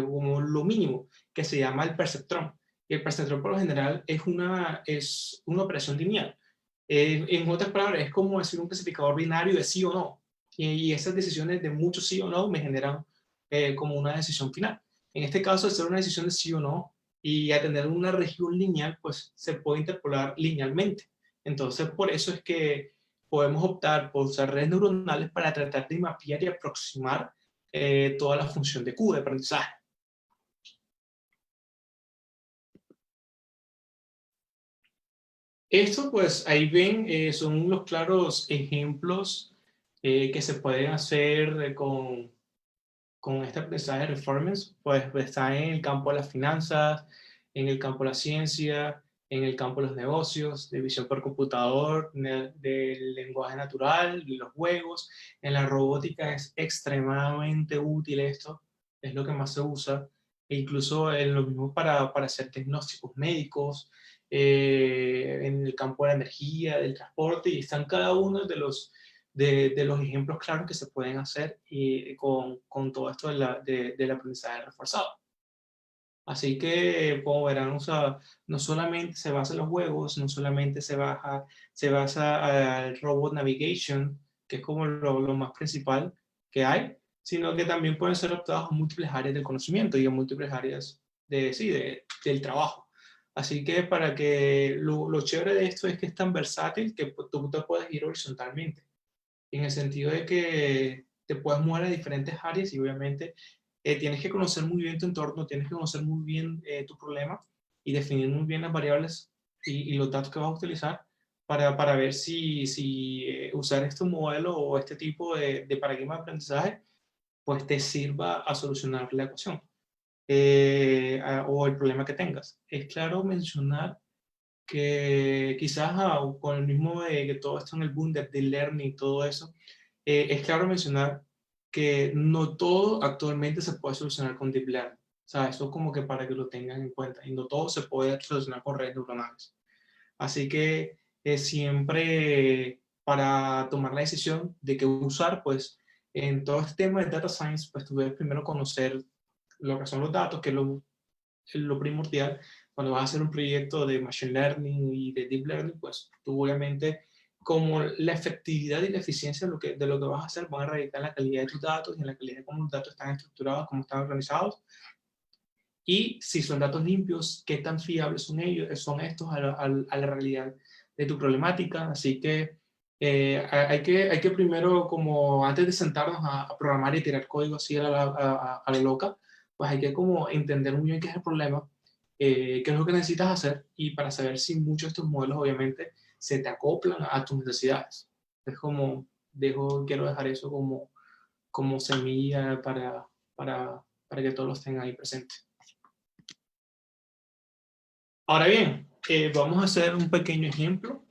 como lo mínimo, que se llama el perceptrón. Y el perceptrón por lo general es una operación lineal. En otras palabras, es como decir un clasificador binario de sí o no. Y esas decisiones de muchos sí o no me generan como una decisión final. En este caso, al ser una decisión de sí o no y a tener una región lineal, pues se puede interpolar linealmente. Entonces, por eso es que podemos optar por usar redes neuronales para tratar de mapear y aproximar toda la función de Q de aprendizaje. Esto, pues, ahí ven, son los claros ejemplos que se pueden hacer con este aprendizaje de performance. Pues está en el campo de las finanzas, en el campo de la ciencia, en el campo de los negocios, de visión por computador, del lenguaje natural, de los juegos. En la robótica es extremadamente útil esto, es lo que más se usa, e incluso en lo mismo para hacer diagnósticos médicos, en el campo de la energía, del transporte, y están cada uno de los ejemplos claros que se pueden hacer con todo esto del aprendizaje reforzado. Así que, como verán, o sea, no solamente se basa en los juegos, no solamente se basa al robot navigation, que es como lo más principal que hay, sino que también pueden ser adaptados a múltiples áreas del conocimiento y a múltiples áreas del trabajo. Así que para que lo chévere de esto es que es tan versátil que tú te puedes ir horizontalmente, en el sentido de que te puedes mover a diferentes áreas y obviamente tienes que conocer muy bien tu entorno, tienes que conocer muy bien tu problema y definir muy bien las variables y los datos que vas a utilizar para ver si usar este modelo o este tipo de paradigma de aprendizaje pues te sirva a solucionar la ecuación o el problema que tengas. Es claro mencionar que quizás con el mismo de que todo esto en el boom de learning y todo eso, es claro mencionar que no todo actualmente se puede solucionar con deep learning. O sea, eso como que para que lo tengan en cuenta. Y no todo se puede solucionar con redes neuronales. Así que siempre para tomar la decisión de qué usar, pues en todo este tema de data science, pues tú debes primero conocer lo que son los datos, que es lo primordial. Cuando vas a hacer un proyecto de machine learning y de deep learning, pues tú obviamente como la efectividad y la eficiencia de lo que vas a hacer van a radicar en la calidad de tus datos y en la calidad de cómo los datos están estructurados, cómo están organizados. Y si son datos limpios, qué tan fiables son estos a la realidad de tu problemática. Así que hay que primero, como antes de sentarnos a programar y tirar código así a la loca, pues hay que como entender muy bien qué es el problema, qué es lo que necesitas hacer y para saber si muchos de estos modelos obviamente se te acoplan a tus necesidades. Es como, quiero dejar eso como semilla para que todos los tengan ahí presentes. Ahora bien, vamos a hacer un pequeño ejemplo.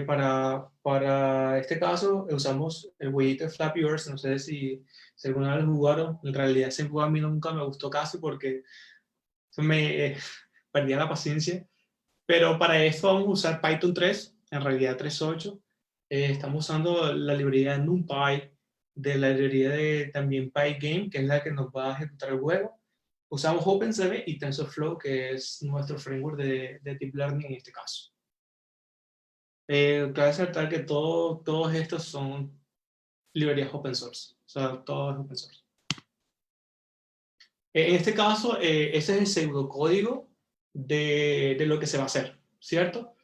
Para este caso usamos el jueguito de Flappy Bird. No sé si alguna vez lo jugaron. En realidad ese juego a mí nunca me gustó casi porque me perdía la paciencia. Pero para esto vamos a usar Python 3, en realidad 3.8. Estamos usando la librería de NumPy, de la librería de también Pygame, que es la que nos va a ejecutar el juego. Usamos OpenCV y TensorFlow, que es nuestro framework de Deep Learning en este caso. Cabe resaltar que todos estos son librerías open source. O sea, todo es open source. En este caso, ese es el pseudocódigo de lo que se va a hacer, ¿cierto?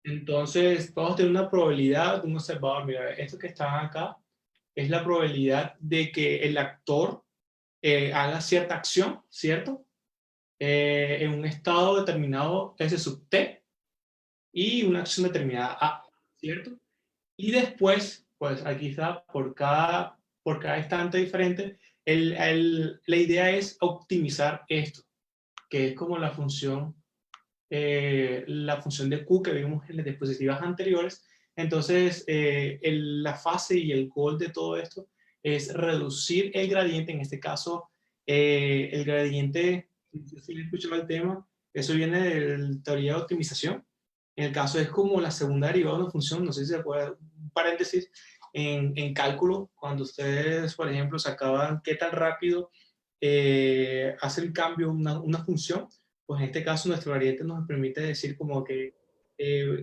Entonces, vamos a tener una probabilidad de un observador. Mira, esto que está acá es la probabilidad de que el actor haga cierta acción, ¿cierto? En un estado determinado S sub T y una acción determinada A, ¿cierto? Y después, pues aquí está, por cada instante diferente, la idea es optimizar esto, que es como la función de Q que vimos en las diapositivas anteriores. Entonces, la fase y el goal de todo esto es reducir el gradiente, en este caso, el gradiente, no sé si escuchado el tema, eso viene de la teoría de optimización. En el caso es como la segunda derivada de una función, no sé si se acuerdan, un paréntesis, en cálculo, cuando ustedes, por ejemplo, sacaban qué tan rápido hace el cambio una función, pues en este caso nuestro gradiente nos permite decir como que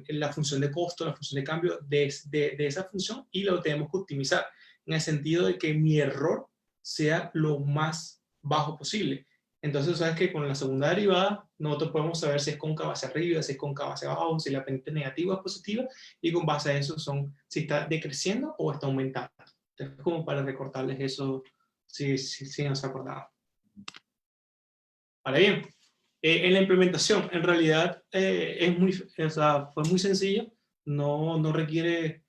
la función de costo, la función de cambio de esa función, y lo tenemos que optimizar en el sentido de que mi error sea lo más bajo posible. Entonces, sabes que con la segunda derivada nosotros podemos saber si es cóncava hacia arriba, si es cóncava hacia abajo, si la pendiente negativa o es positiva, y con base a eso si está decreciendo o está aumentando. Entonces, como para recortarles eso, si no se acordaban. Vale, bien. En la implementación, en realidad, fue muy sencillo, no requiere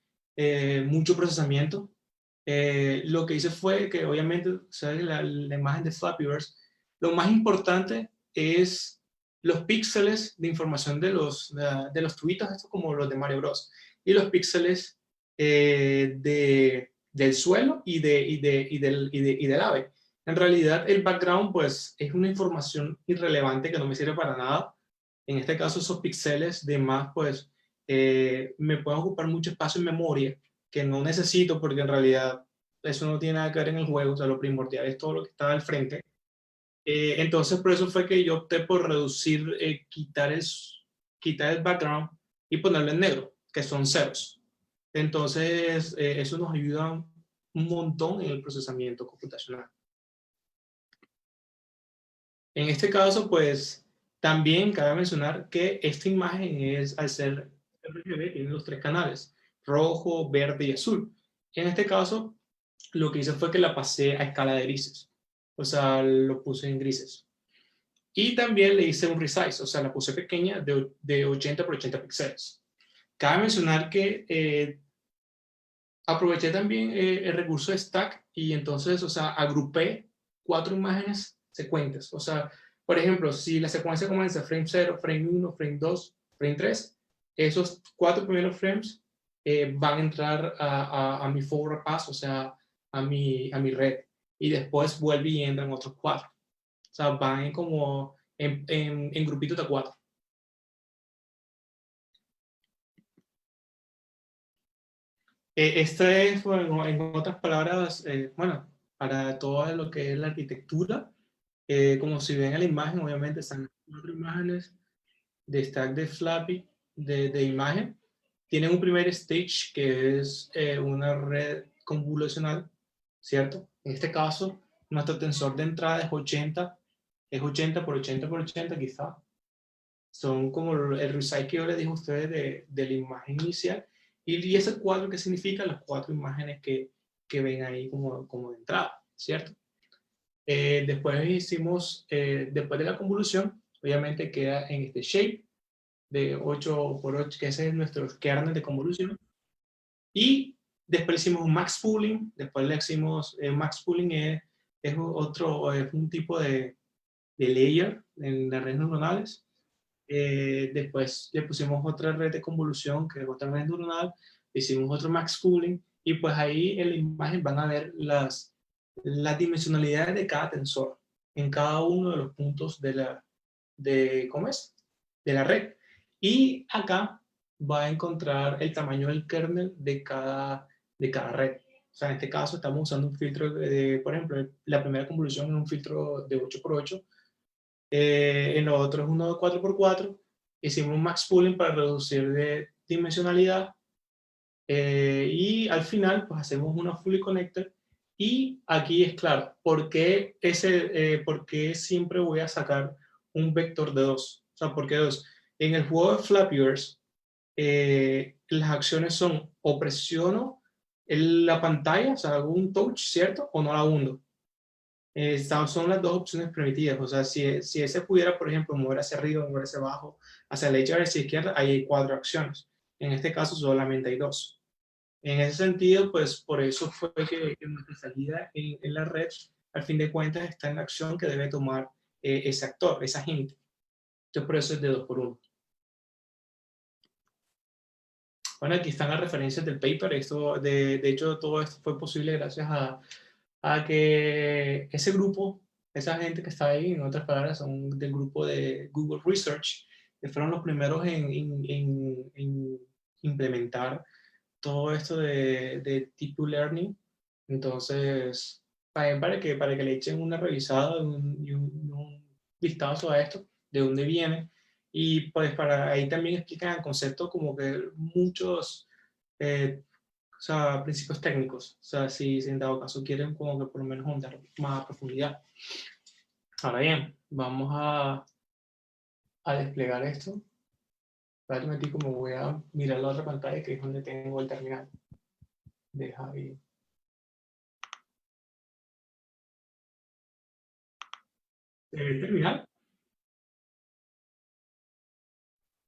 mucho procesamiento. Lo que hice fue que, obviamente, ¿sabes? La imagen de Flappyverse, lo más importante es los píxeles de información de los tubitos, estos como los de Mario Bros. Y los píxeles del suelo y del ave. En realidad, el background, pues, es una información irrelevante que no me sirve para nada. En este caso, esos píxeles de más, pues, me pueden ocupar mucho espacio en memoria, que no necesito porque en realidad eso no tiene nada que ver en el juego. O sea, lo primordial es todo lo que está al frente. Entonces, por eso fue que yo opté por reducir, quitar el background y ponerlo en negro, que son ceros. Entonces, eso nos ayuda un montón en el procesamiento computacional. En este caso, pues, también cabe mencionar que esta imagen es, al ser RGB, tiene los 3 canales, rojo, verde y azul. En este caso, lo que hice fue que la pasé a escala de grises. O sea, lo puse en grises. Y también le hice un resize, o sea, la puse pequeña de 80 por 80 píxeles. Cabe mencionar que aproveché también el recurso de stack y entonces, o sea, agrupé 4 imágenes secuentes. O sea, por ejemplo, si la secuencia comienza frame 0, frame 1, frame 2, frame 3, esos 4 primeros frames van a entrar a mi forward pass, o sea, a mi red. Y después vuelve y entran otros 4. O sea, van como en grupitos de 4. Esta es, bueno, en otras palabras, bueno, para todo lo que es la arquitectura, como si ven en la imagen, obviamente están 4 imágenes de stack de Flappy de imagen. Tienen un primer stage que es una red convolucional, ¿cierto? En este caso, nuestro tensor de entrada es 80 por 80 por 80 quizá. Son como el resize que yo les dije a ustedes de la imagen inicial. Y ese cuadro, ¿qué significa? Las 4 imágenes que ven ahí como de entrada, ¿cierto? Después hicimos, después de la convolución, obviamente queda en este shape de 8 por 8, que ese es nuestro kernel de convolución. Y después hicimos un max pooling. Después le hicimos, max pooling es un tipo de layer en las redes neuronales. Después le pusimos otra red de convolución, que es otra red neuronal, hicimos otro max pooling, y pues ahí en la imagen van a ver las dimensionalidades de cada tensor en cada uno de los puntos ¿cómo es? De la red. Y acá va a encontrar el tamaño del kernel de cada red. O sea, en este caso estamos usando un filtro por ejemplo, la primera convolución es un filtro de 8x8, en los otros uno de 4x4, hicimos un max pooling para reducir de dimensionalidad, y al final pues hacemos una fully connected. Y aquí es claro, ¿por qué siempre voy a sacar un vector de 2? O sea, ¿por qué 2? En el juego de Flappyverse, las acciones son o presiono la pantalla, o sea, hago un touch, ¿cierto? O no la hundo. Son las 2 opciones permitidas. O sea, si ese pudiera, por ejemplo, mover hacia arriba, mover hacia abajo, hacia la derecha, hacia la izquierda, ahí hay 4 acciones. En este caso solamente hay 2. En ese sentido, pues por eso fue que nuestra salida en la red, al fin de cuentas, está en la acción que debe tomar ese actor, esa gente. Entonces, por eso es de 2x1. Bueno, aquí están las referencias del paper. De hecho, todo esto fue posible gracias a que ese grupo, esa gente que está ahí, en otras palabras, son del grupo de Google Research, que fueron los primeros en implementar todo esto de Deep Learning. Entonces, también para que le echen una revisada y un vistazo a esto, de dónde viene. Y pues para ahí también explican el concepto como que muchos o sea, principios técnicos. O sea, si en dado caso quieren como que por lo menos ahondar más a profundidad. Ahora bien, vamos a desplegar esto. Realmente como voy a mirar la otra pantalla que es donde tengo el terminal. Deja ahí. ¿El terminal?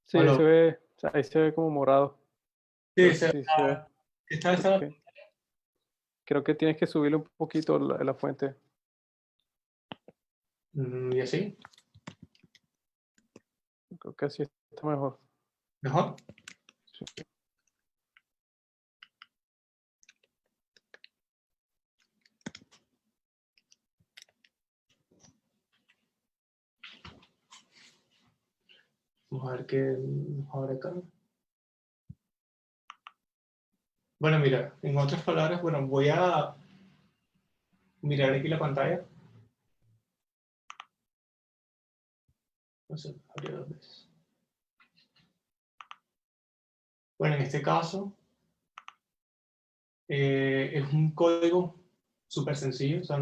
Sí, ahí Hola. se ve, o sea, ahí se ve como morado. Sí, Entonces sí se ve. está. Ok. Creo que tienes que subirle un poquito la fuente. Y así, Creo que así está mejor. mejor. Sí. Vamos a ver qué mejor acá. Bueno, mira, en otras palabras, bueno, voy a mirar aquí la pantalla. No sé, abrir dos veces. Bueno, en este caso, es un código súper sencillo, o sea,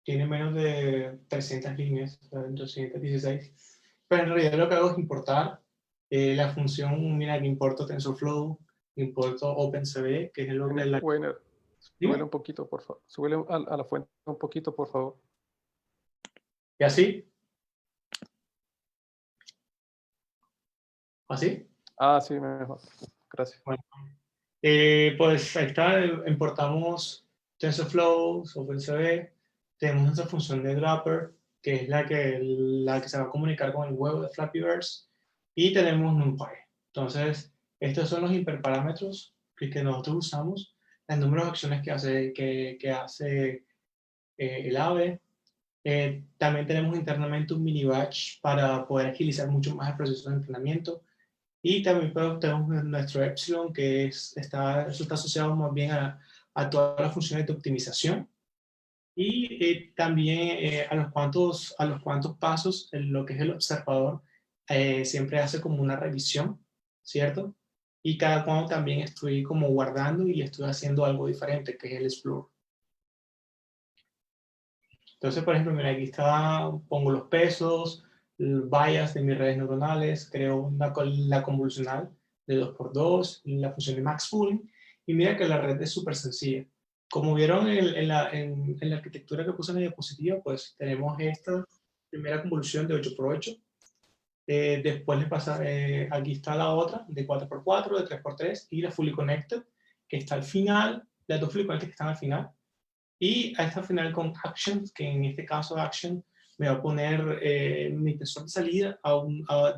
tiene menos de 300 líneas, o sea, 216. Pero en realidad lo que hago es importar la función, mira, que importo TensorFlow, importo OpenCV, que es lo que es la... Weiner, súbele Dime. un poquito, por favor. Súbele a la fuente un poquito, por favor. Y así, así. Ah, sí, mejor. Gracias. Bueno, pues ahí está, importamos TensorFlow, OpenCV, tenemos nuestra función de Wrapper, que es la que se va a comunicar con el huevo de Flappyverse, y tenemos NumPy. Entonces, estos son los hiperparámetros que nosotros usamos, el número de acciones que hace el AVE. También tenemos internamente un mini batch para poder agilizar mucho más el proceso de entrenamiento. Y también tenemos nuestro Epsilon, que eso está asociado más bien a todas las funciones de optimización. Y también a los cuantos pasos, lo que es el observador, siempre hace como una revisión, ¿cierto? Y cada cuando también estoy como guardando y estoy haciendo algo diferente, que es el explore. Entonces, por ejemplo, mira, aquí está, pongo los pesos, vallas de mis redes neuronales, creo la convolucional de 2x2, la función de max pooling, y mira que la red es súper sencilla. Como vieron en la arquitectura que puse en la diapositiva, pues tenemos esta primera convolución de 8x8, después le pasa, aquí está la otra de 4x4, de 3x3, y la fully connected, que está al final, las dos fully connected que están al final, y a esta final con actions, que en este caso action me va a poner mi tensor de salida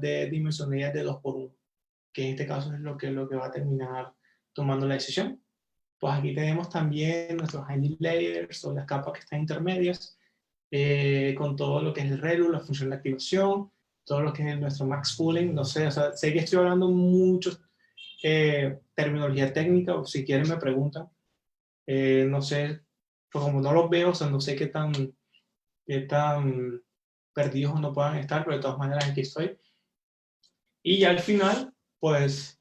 de dimensionalidad de 2x1, que en este caso es lo que va a terminar tomando la decisión. Pues aquí tenemos también nuestros hiding layers o las capas que están intermedias, con todo lo que es el ReLU, la función de activación, todo lo que es nuestro max pooling, no sé, o sea, sé que estoy hablando mucho terminología técnica, o si quieren me preguntan, no sé, pues como no los veo, o sea, no sé qué tan perdidos no puedan estar, pero de todas maneras aquí estoy. Y ya al final, pues,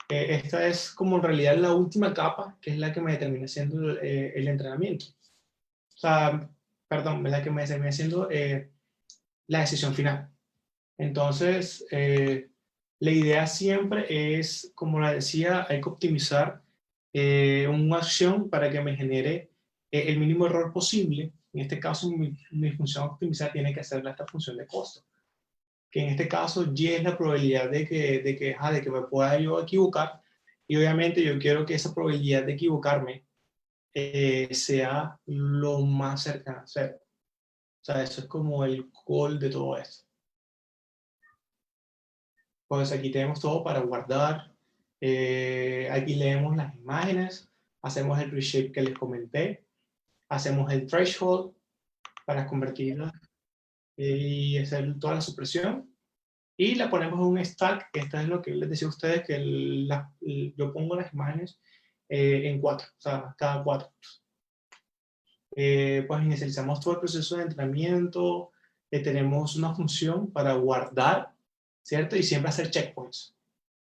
esta es como en realidad la última capa, que es la que me determina haciendo el entrenamiento. O sea, perdón, la que me determina haciendo la decisión final. Entonces, la idea siempre es, como la decía, hay que optimizar una acción para que me genere el mínimo error posible. En este caso, mi función optimizar tiene que ser esta función de costo, que en este caso Y es la probabilidad de que me pueda yo equivocar, y obviamente yo quiero que esa probabilidad de equivocarme sea lo más cercana a cero. O sea, eso es como el goal de todo esto. Pues aquí tenemos todo para guardar. Aquí leemos las imágenes, hacemos el reshape que les comenté, hacemos el threshold para convertirla y hacer toda la supresión. Y la ponemos en un stack, que esta es lo que les decía a ustedes, que yo pongo las imágenes en 4, o sea, cada 4. pues inicializamos todo el proceso de entrenamiento, tenemos una función para guardar, ¿cierto? Y siempre hacer checkpoints.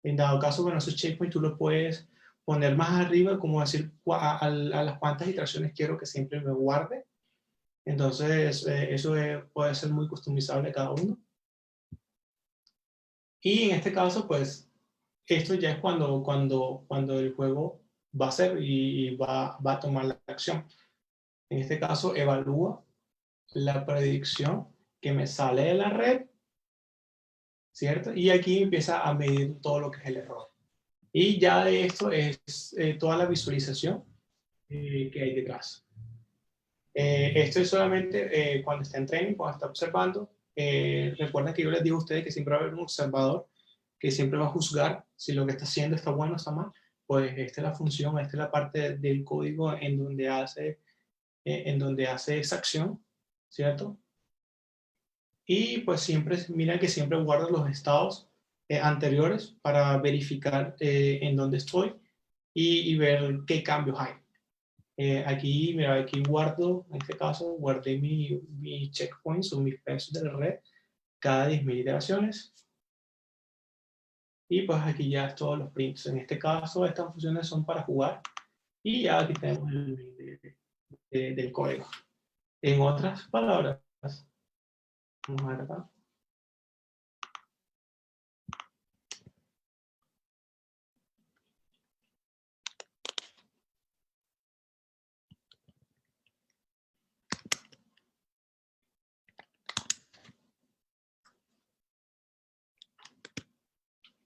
En dado caso, bueno, esos checkpoints tú los puedes poner más arriba, como decir a las cuantas iteraciones quiero que siempre me guarde. Entonces, eso puede ser muy customizable cada uno. Y en este caso, pues, esto ya es cuando el juego va a hacer y va a tomar la acción. En este caso, evalúa la predicción que me sale de la red, ¿cierto? Y aquí empieza a medir todo lo que es el error. Y ya de esto es toda la visualización que hay detrás. Esto es solamente cuando está en training, cuando está observando. Recuerden que yo les digo a ustedes que siempre va a haber un observador que siempre va a juzgar si lo que está haciendo está bueno o está mal. Pues esta es la función, esta es la parte del código en donde hace esa acción, ¿cierto? Y pues siempre, mira que siempre guardo los estados anteriores para verificar en dónde estoy y ver qué cambios hay. Aquí, mira, aquí guardo, en este caso, guardé mi checkpoints o mis pesos de la red cada 10.000 iteraciones. Y pues aquí ya todos los prints. En este caso, estas funciones son para jugar. Y ya aquí tenemos el link del código. En otras palabras, vamos a ver acá.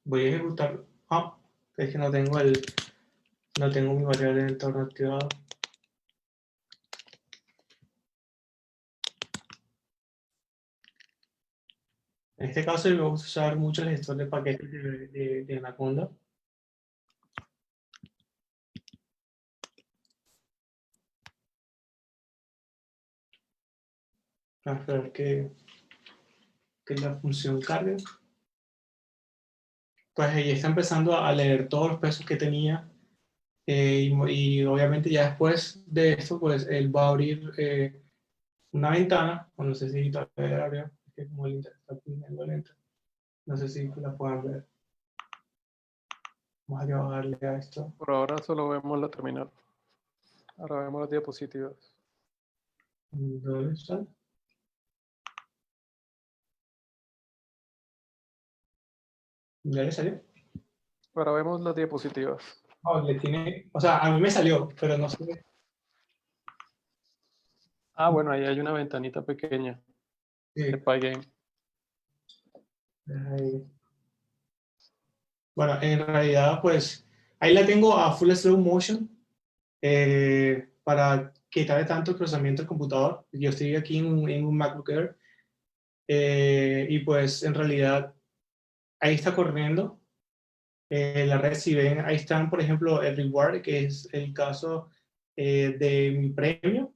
Voy a ejecutar. Ah, es que no tengo mi variable de entorno activado. En este caso, vamos a usar mucho el gestor de paquetes de Anaconda. A esperar que la función cargue. Pues ahí está empezando a leer todos los pesos que tenía. Y obviamente ya después de esto, pues él va a abrir una ventana, o no sé si todavía abrió, es que como el internet está poniendo lento, no sé si la puedan ver. Vamos a bajarle a esto. Por ahora solo vemos la terminal. Ahora vemos las diapositivas. ¿Dónde está? ¿Ya le salió? Ahora vemos las diapositivas. Oh, le tiene, o sea, a mí me salió, pero no sé. Ah, bueno, ahí hay una ventanita pequeña Sí, de Pygame. ahí. Bueno, en realidad, pues ahí la tengo a full slow motion para quitarle tanto el procesamiento del computador. Yo estoy aquí en un MacBook Air y pues en realidad ahí está corriendo la red. Si ven, ahí están, por ejemplo, el reward, que es el caso de mi premio,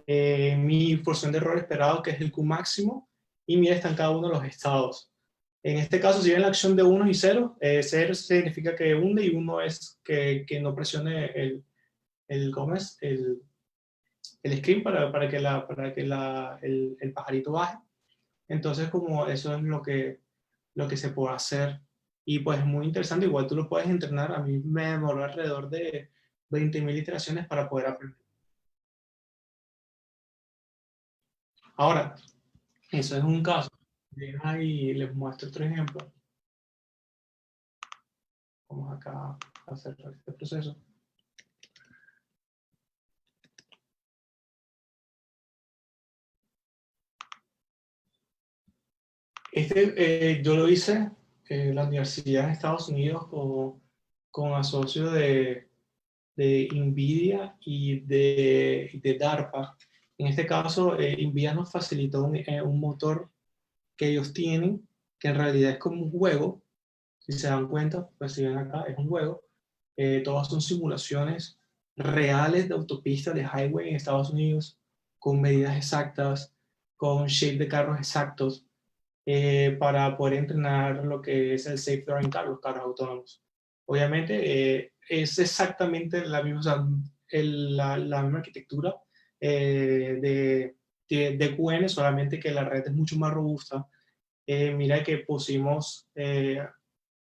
mi porción de error esperado, que es el Q máximo, y mira, están cada uno de los estados. En este caso, si ven la acción de 1 y 0, 0 significa que hunde y 1 es que no presione ¿cómo es? El screen para que el pajarito baje. Entonces, como eso es lo que se puede hacer. Y pues es muy interesante, igual tú lo puedes entrenar. A mí me demoró alrededor de 20.000 iteraciones para poder aprender. Ahora, eso es un caso. Y les muestro otro ejemplo. Vamos acá a hacer este proceso. Yo lo hice en la universidad en Estados Unidos con asocio de NVIDIA y de DARPA. En este caso, NVIDIA nos facilitó un motor que ellos tienen, que en realidad es como un juego. Si se dan cuenta, pues si ven acá, es un juego. Todas son simulaciones reales de autopistas, de highway en Estados Unidos, con medidas exactas, con shape de carros exactos, para poder entrenar lo que es el Safe Driving Car, los carros autónomos. Obviamente es exactamente la misma, o sea, la misma arquitectura, de QN, solamente que la red es mucho más robusta. Mira que pusimos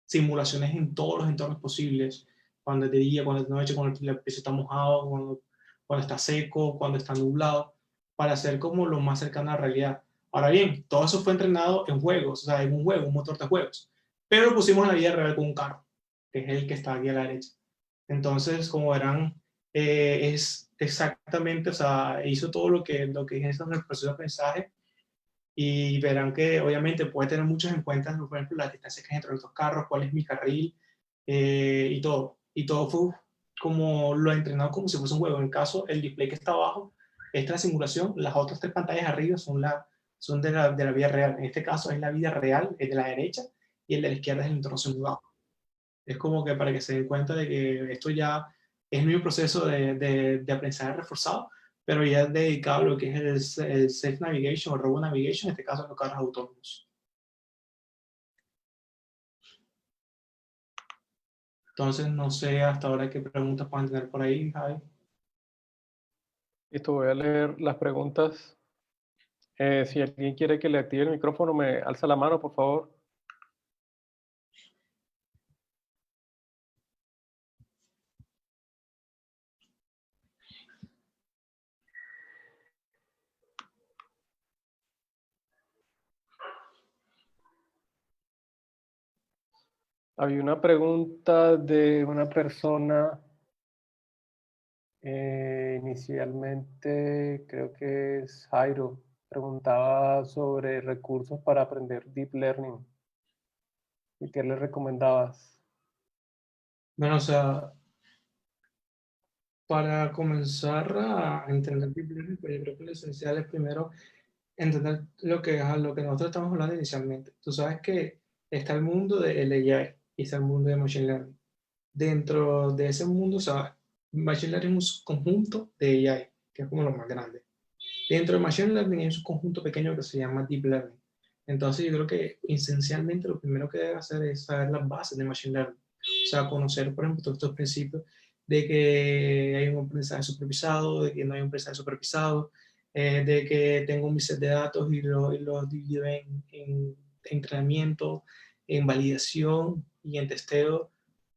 simulaciones en todos los entornos posibles, cuando es de día, cuando es de noche, cuando el piso está mojado, cuando está seco, cuando está nublado, para hacer como lo más cercano a la realidad. Ahora bien, todo eso fue entrenado en juegos, o sea, en un juego, un motor de juegos, pero lo pusimos en la vida real con un carro, que es el que está aquí a la derecha. Entonces, como verán, es exactamente, o sea, hizo todo lo que es en el proceso de aprendizaje, y verán que obviamente puede tener muchos en cuenta, por ejemplo, las distancias que hay entre los dos carros, cuál es mi carril, y todo. Y todo fue como lo he entrenado como si fuese un juego. En el caso, el display que está abajo, esta es la simulación, las otras tres pantallas arriba son de la vida real. En este caso es la vida real, el de la derecha, y el de la izquierda es el entorno simulado. Es como que para que se den cuenta de que esto ya es el mismo proceso de aprendizaje reforzado, pero ya es dedicado a lo que es el Safe Navigation o Robo Navigation, en este caso los carros autónomos. Entonces, no sé hasta ahora qué preguntas pueden tener por ahí, Javi. Listo, voy a leer las preguntas. Si alguien quiere que le active el micrófono, me alza la mano, por favor. Había una pregunta de una persona, inicialmente creo que es Jairo, preguntaba sobre recursos para aprender Deep Learning. ¿Y qué le recomendabas? Bueno, o sea, para comenzar a entender Deep Learning, pues yo creo que lo esencial es primero entender lo que nosotros estamos hablando inicialmente. Tú sabes que está el mundo del AI y está el mundo de Machine Learning. Dentro de ese mundo, o sea, Machine Learning es un conjunto de AI, que es como lo más grande. Dentro de Machine Learning hay un conjunto pequeño que se llama Deep Learning. Entonces yo creo que esencialmente lo primero que debe hacer es saber las bases de Machine Learning. O sea, conocer, por ejemplo, todos estos principios de que hay un aprendizaje supervisado, de que no hay un aprendizaje supervisado, de que tengo mi set de datos y los divido en entrenamiento, en validación y en testeo,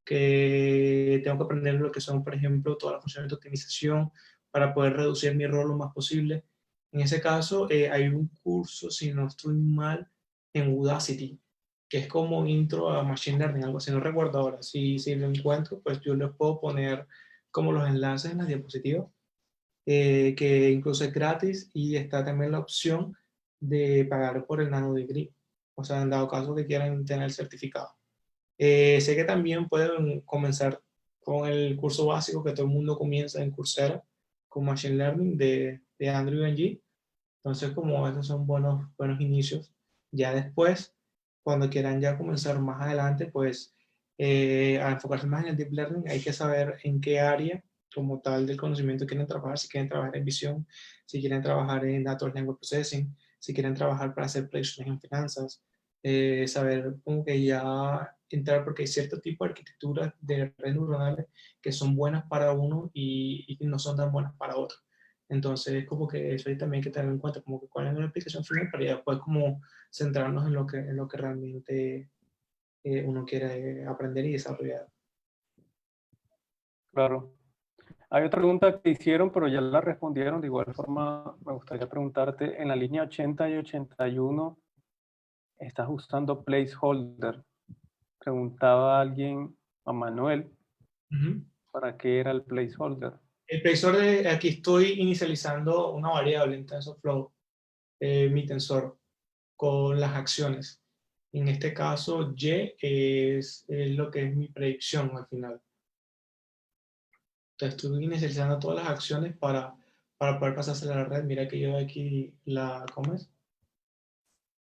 que tengo que aprender lo que son, por ejemplo, todas las funciones de optimización para poder reducir mi error lo más posible. En ese caso, hay un curso, si no estoy mal, en Udacity, que es como intro a Machine Learning, algo así, no recuerdo ahora. Si lo encuentro, pues yo les puedo poner como los enlaces en las diapositivas, que incluso es gratis y está también la opción de pagar por el Nano Degree, o sea, en dado caso que quieran tener el certificado. Sé que también pueden comenzar con el curso básico que todo el mundo comienza en Coursera, con Machine Learning de Andrew Ng. Entonces, como esos son buenos inicios, ya después, cuando quieran ya comenzar más adelante, pues a enfocarse más en el Deep Learning, hay que saber en qué área como tal del conocimiento quieren trabajar, si quieren trabajar en visión, si quieren trabajar en Natural Language Processing, si quieren trabajar para hacer predicciones en finanzas, saber como que ya entrar, porque hay cierto tipo de arquitecturas de redes neuronales que son buenas para uno y no son tan buenas para otro. Entonces, como que eso ahí también hay que tener en cuenta, como que cuál es la aplicación final para ya después como centrarnos en lo que realmente uno quiere aprender y desarrollar. Claro. Hay otra pregunta que hicieron, pero ya la respondieron. De igual forma, me gustaría preguntarte, en la línea 80 y 81, ¿estás usando placeholder? Preguntaba alguien a Manuel, Ujú. ¿para qué era el placeholder? El tensor aquí estoy inicializando una variable en TensorFlow, mi tensor, con las acciones. En este caso, Y es lo que es mi predicción al final. Entonces, estoy inicializando todas las acciones para poder pasarse a la red. Mira que yo aquí ¿cómo es?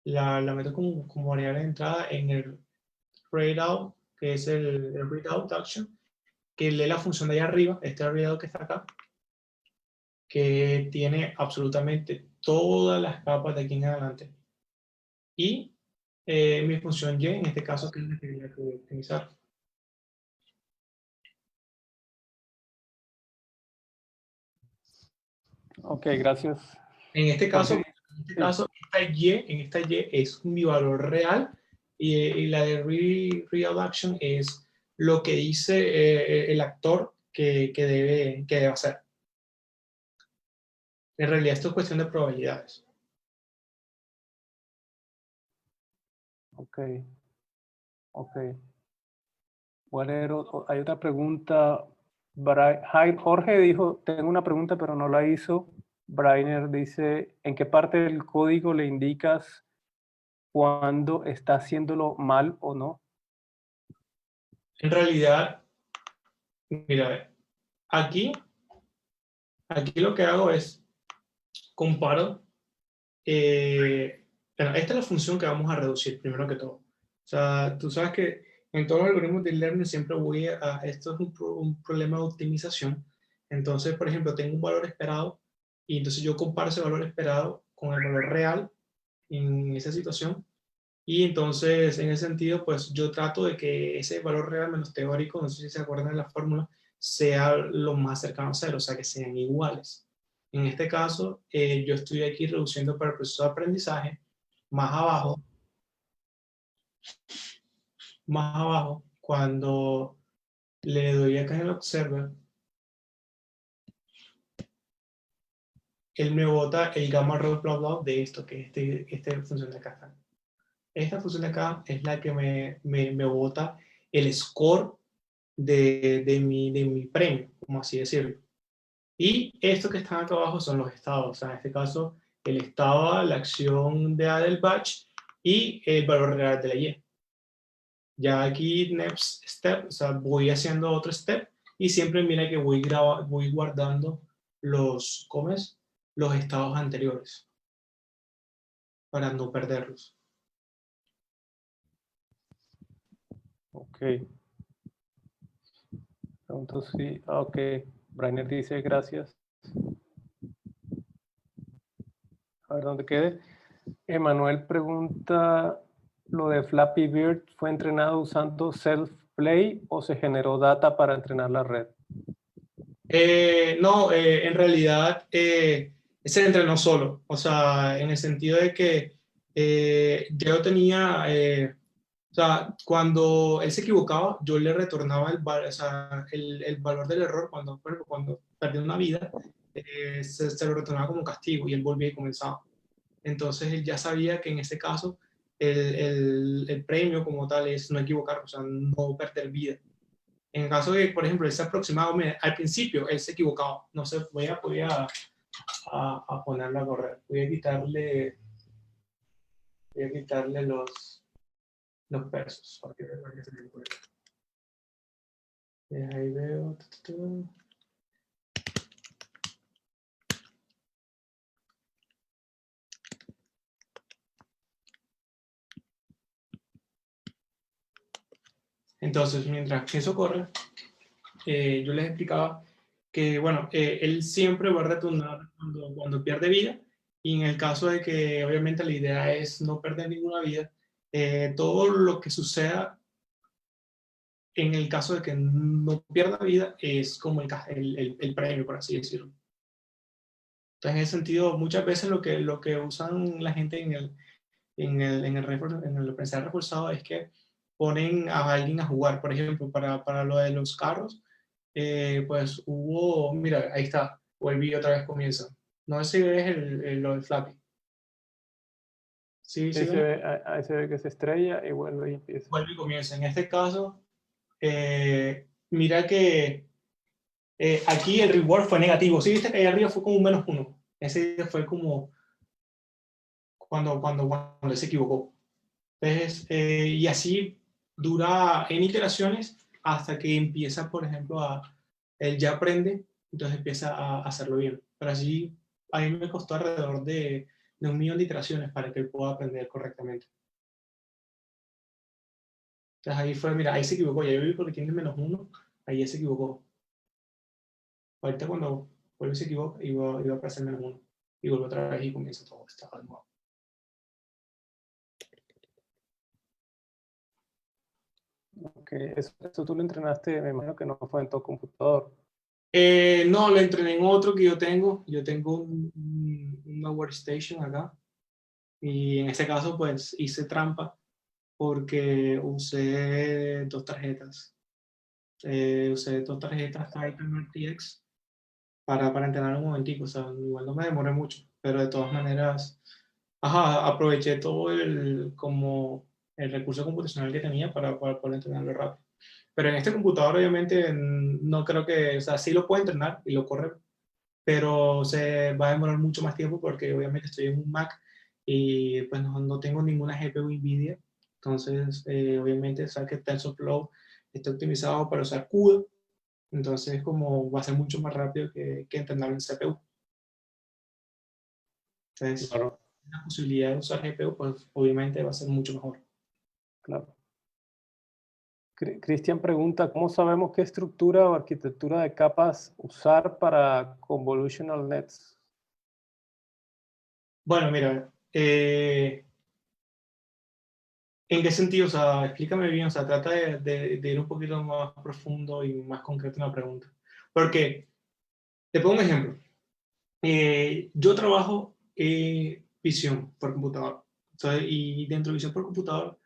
La meto como variable de entrada en el readout, que es el readout action, que lee la función de ahí arriba, este readout que está acá, que tiene absolutamente todas las capas de aquí en adelante. Y mi función Y, en este caso, que es la que voy a optimizar. Ok, gracias. En este caso, Jorge. Sí. esta Y es mi valor real y la de real action es lo que dice el actor que debe hacer. En realidad esto es cuestión de probabilidades. Ok, ok. Hay otra pregunta. Jorge dijo, tengo una pregunta, pero no la hizo. Brainer dice, ¿en qué parte del código le indicas cuando está haciéndolo mal o no? En realidad, mira, aquí lo que hago es comparo. Bueno, esta es la función que vamos a reducir, primero que todo. O sea, tú sabes que en todos los algoritmos de learning siempre esto es un problema de optimización. Entonces, por ejemplo, tengo un valor esperado y entonces yo comparo ese valor esperado con el valor real en esa situación. Y entonces, en ese sentido, pues yo trato de que ese valor real menos teórico, no sé si se acuerdan de la fórmula, sea lo más cercano a cero, o sea, que sean iguales. En este caso, yo estoy aquí reduciendo para el proceso de aprendizaje. Más abajo, cuando le doy acá en el Observer, él me bota el gamma rho blah blah de esto, que este función de acá. Esta función de acá es la que me bota el score de mi premio, como así decirlo. Y esto que están acá abajo son los estados. O sea, en este caso, el estado, la acción de A del batch y el valor real de la Y. Ya aquí, next step, o sea, voy haciendo otro step y siempre mira que voy guardando ¿cómo es? Los estados anteriores para no perderlos. Ok. Pregunto si, ok. Brainer dice gracias. A ver dónde quede. Emanuel pregunta, ¿lo de Flappy Bird fue entrenado usando self-play o se generó data para entrenar la red? No, en realidad se entrenó solo, o sea, en el sentido de que yo tenía, o sea, cuando él se equivocaba, yo le retornaba o sea, el valor del error cuando, por ejemplo, cuando perdió una vida, se lo retornaba como castigo y él volvía y comenzaba. Entonces él ya sabía que en ese caso el premio como tal es no equivocar, o sea, no perder vida. En el caso de, por ejemplo, él se aproximaba, al principio él se equivocaba. No sé, voy a ponerlo a correr. Voy a quitarle los versos. Para que se me ocurra. Ahí veo. Entonces, mientras eso corre, yo les explicaba que, bueno, él siempre va a retornar cuando pierde vida, y en el caso de que, obviamente, la idea es no perder ninguna vida, todo lo que suceda en el caso de que no pierda vida es como el premio, por así decirlo. Entonces, en ese sentido, muchas veces lo que usan la gente en el aprendizaje reforzado es que ponen a alguien a jugar. Por ejemplo, para lo de los carros, pues mira, ahí está, volví otra vez comienza. No sé si ves lo del Flappy. Sí, sí, Ahí se ve que se estrella y vuelve y empieza. vuelve y comienza. En este caso, mira que aquí el reward fue negativo. Sí, viste que ahí arriba fue como un -1. Ese fue como cuando se equivocó. Entonces, y así dura en iteraciones hasta que empieza, por ejemplo, él ya aprende, entonces empieza a hacerlo bien. Pero así, a mí me costó alrededor de 1.000.000 de iteraciones para que él pueda aprender correctamente. Entonces ahí fue, mira, ahí se equivocó, ya yo vi porque tiene -1, ahí ya se equivocó. Ahorita cuando vuelve y se equivoca, iba a aparecer -1. Y vuelve otra vez y comienza todo esto de nuevo. Ok, eso tú lo entrenaste, me imagino que no fue en tu computador. No, lo entrené en otro que yo tengo. Yo tengo una workstation acá. Y en este caso, pues, hice trampa porque usé dos tarjetas. Usé dos tarjetas Titan RTX para entrenar un momentico. O sea, igual no me demoré mucho. Pero de todas maneras, ajá, aproveché todo como el recurso computacional que tenía para poder entrenarlo rápido. Pero en este computador, obviamente, no creo que, o sea, sí lo puede entrenar y lo corre, pero se va a demorar mucho más tiempo porque obviamente estoy en un Mac y pues no tengo ninguna GPU NVIDIA. Entonces, obviamente, sabes que TensorFlow está optimizado para usar CUDA, entonces como va a ser mucho más rápido que entrenarlo en CPU. Entonces, Claro, la posibilidad de usar GPU, pues obviamente va a ser mucho mejor. claro. Cristian pregunta, ¿cómo sabemos qué estructura o arquitectura de capas usar para convolutional nets? Bueno, mira, ¿en qué sentido? O sea, explícame bien, o sea, trata de ir un poquito más profundo y más concreto en la pregunta. Porque, te pongo un ejemplo. Yo trabajo visión por computador. Entonces, y dentro de visión por computador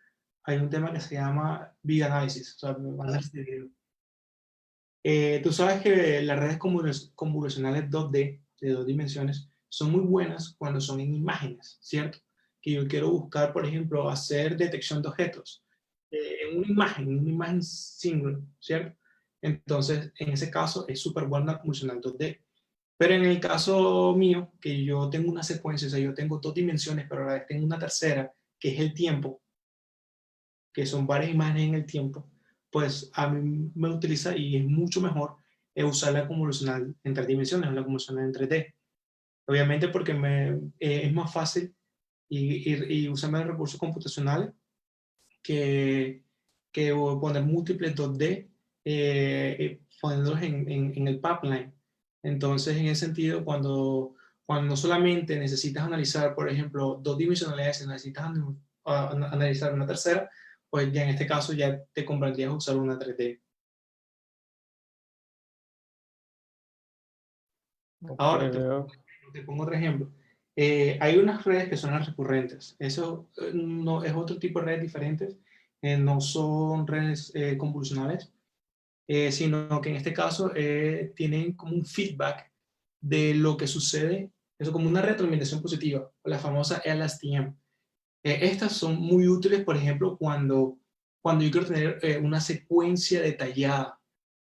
hay un tema que se llama Big Analysis, o sea, análisis de video. Tú sabes que las redes convolucionales 2D, de dos dimensiones, son muy buenas cuando son en imágenes, ¿cierto? Que yo quiero buscar, por ejemplo, hacer detección de objetos en una imagen single, ¿cierto? Entonces, en ese caso, es súper buena la convolucional 2D. Pero en el caso mío, que yo tengo una secuencia, o sea, yo tengo dos dimensiones, pero a la vez tengo una tercera, que es el tiempo, que son varias imágenes en el tiempo, pues a mí me utiliza y es mucho mejor usar la convolucional en tres dimensiones, la convolucional en 3D. Obviamente porque es más fácil y usar más recursos computacionales que, que poner múltiples 2D, ponerlos en el pipeline. Entonces, en ese sentido, cuando no solamente necesitas analizar, por ejemplo, dos dimensionalidades, necesitas analizar una tercera, pues ya en este caso ya te convendría usar una 3D. Ok, Ahora, veo. te pongo otro ejemplo. Hay unas redes que son las recurrentes. Eso no, es otro tipo de redes diferentes. No son redes convolucionales, sino que en este caso tienen como un feedback de lo que sucede, eso como una retroalimentación positiva, la famosa LSTM. Estas son muy útiles, por ejemplo, cuando yo quiero tener una secuencia detallada,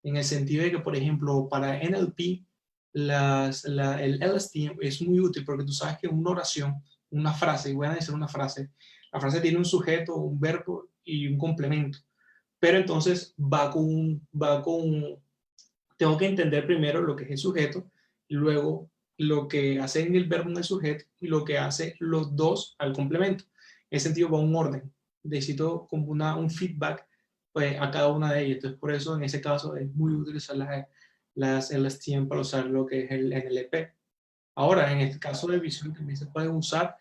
en el sentido de que, por ejemplo, para NLP, el LSTM es muy útil porque tú sabes que una oración, una frase, y voy a decir una frase, la frase tiene un sujeto, un verbo y un complemento, pero entonces tengo que entender primero lo que es el sujeto, y luego lo que hace en el verbo en el sujeto y lo que hace los dos al complemento. En ese sentido va un orden. Necesito como un feedback pues, a cada una de ellas. Entonces, por eso en ese caso es muy útil usar las LSTM para usar lo que es el NLP. Ahora, en este caso de visión también se puede usar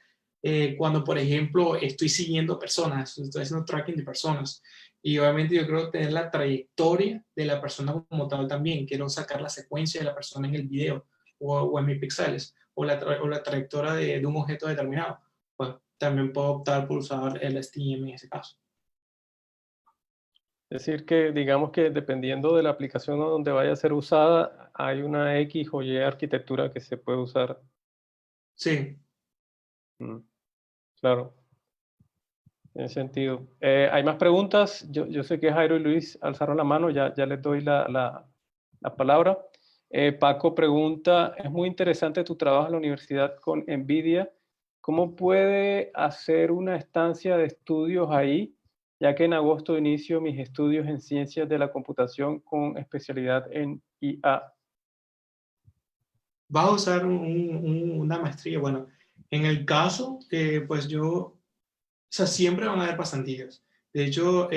cuando, por ejemplo, estoy siguiendo personas, estoy haciendo tracking de personas. Y obviamente yo quiero tener la trayectoria de la persona como tal también. Quiero sacar la secuencia de la persona en el video o en mis píxeles o la trayectoria de un objeto determinado. Pues también puedo optar por usar el STM en ese caso. Es decir, que digamos que dependiendo de la aplicación donde vaya a ser usada, hay una X o Y arquitectura que se puede usar. Sí. Mm, claro, en sentido. ¿Hay más preguntas? Yo sé que Jairo y Luis alzaron la mano, ya les doy la palabra. Paco pregunta, es muy interesante tu trabajo en la universidad con NVIDIA. ¿Cómo puede hacer una estancia de estudios ahí? Ya que en agosto inicio mis estudios en ciencias de la computación con especialidad en IA. Vas a usar una maestría. Bueno, en el caso, pues o sea, siempre van a haber pasantías. De hecho,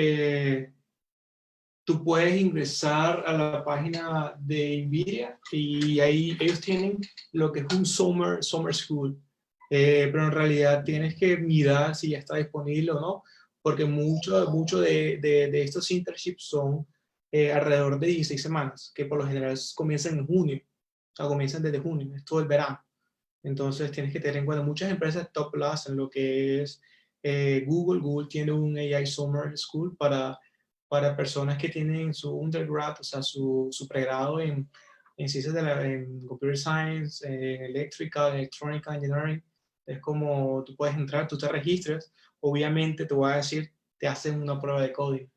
tú puedes ingresar a la página de NVIDIA y ahí ellos tienen lo que es un summer school. Pero en realidad tienes que mirar si ya está disponible o no, porque mucho de estos internships son alrededor de 16 semanas, que por lo general comienzan en junio, o sea, comienzan desde junio, es todo el verano. Entonces tienes que tener en cuenta, muchas empresas top lo hacen, lo que es Google. Google tiene un AI Summer School para personas que tienen su undergrad, o sea, su pregrado en ciencias en Computer Science, en Electrical, Electronic Engineering. Es como tú puedes entrar, tú te registras, obviamente te voy a decir, te hacen una prueba de código,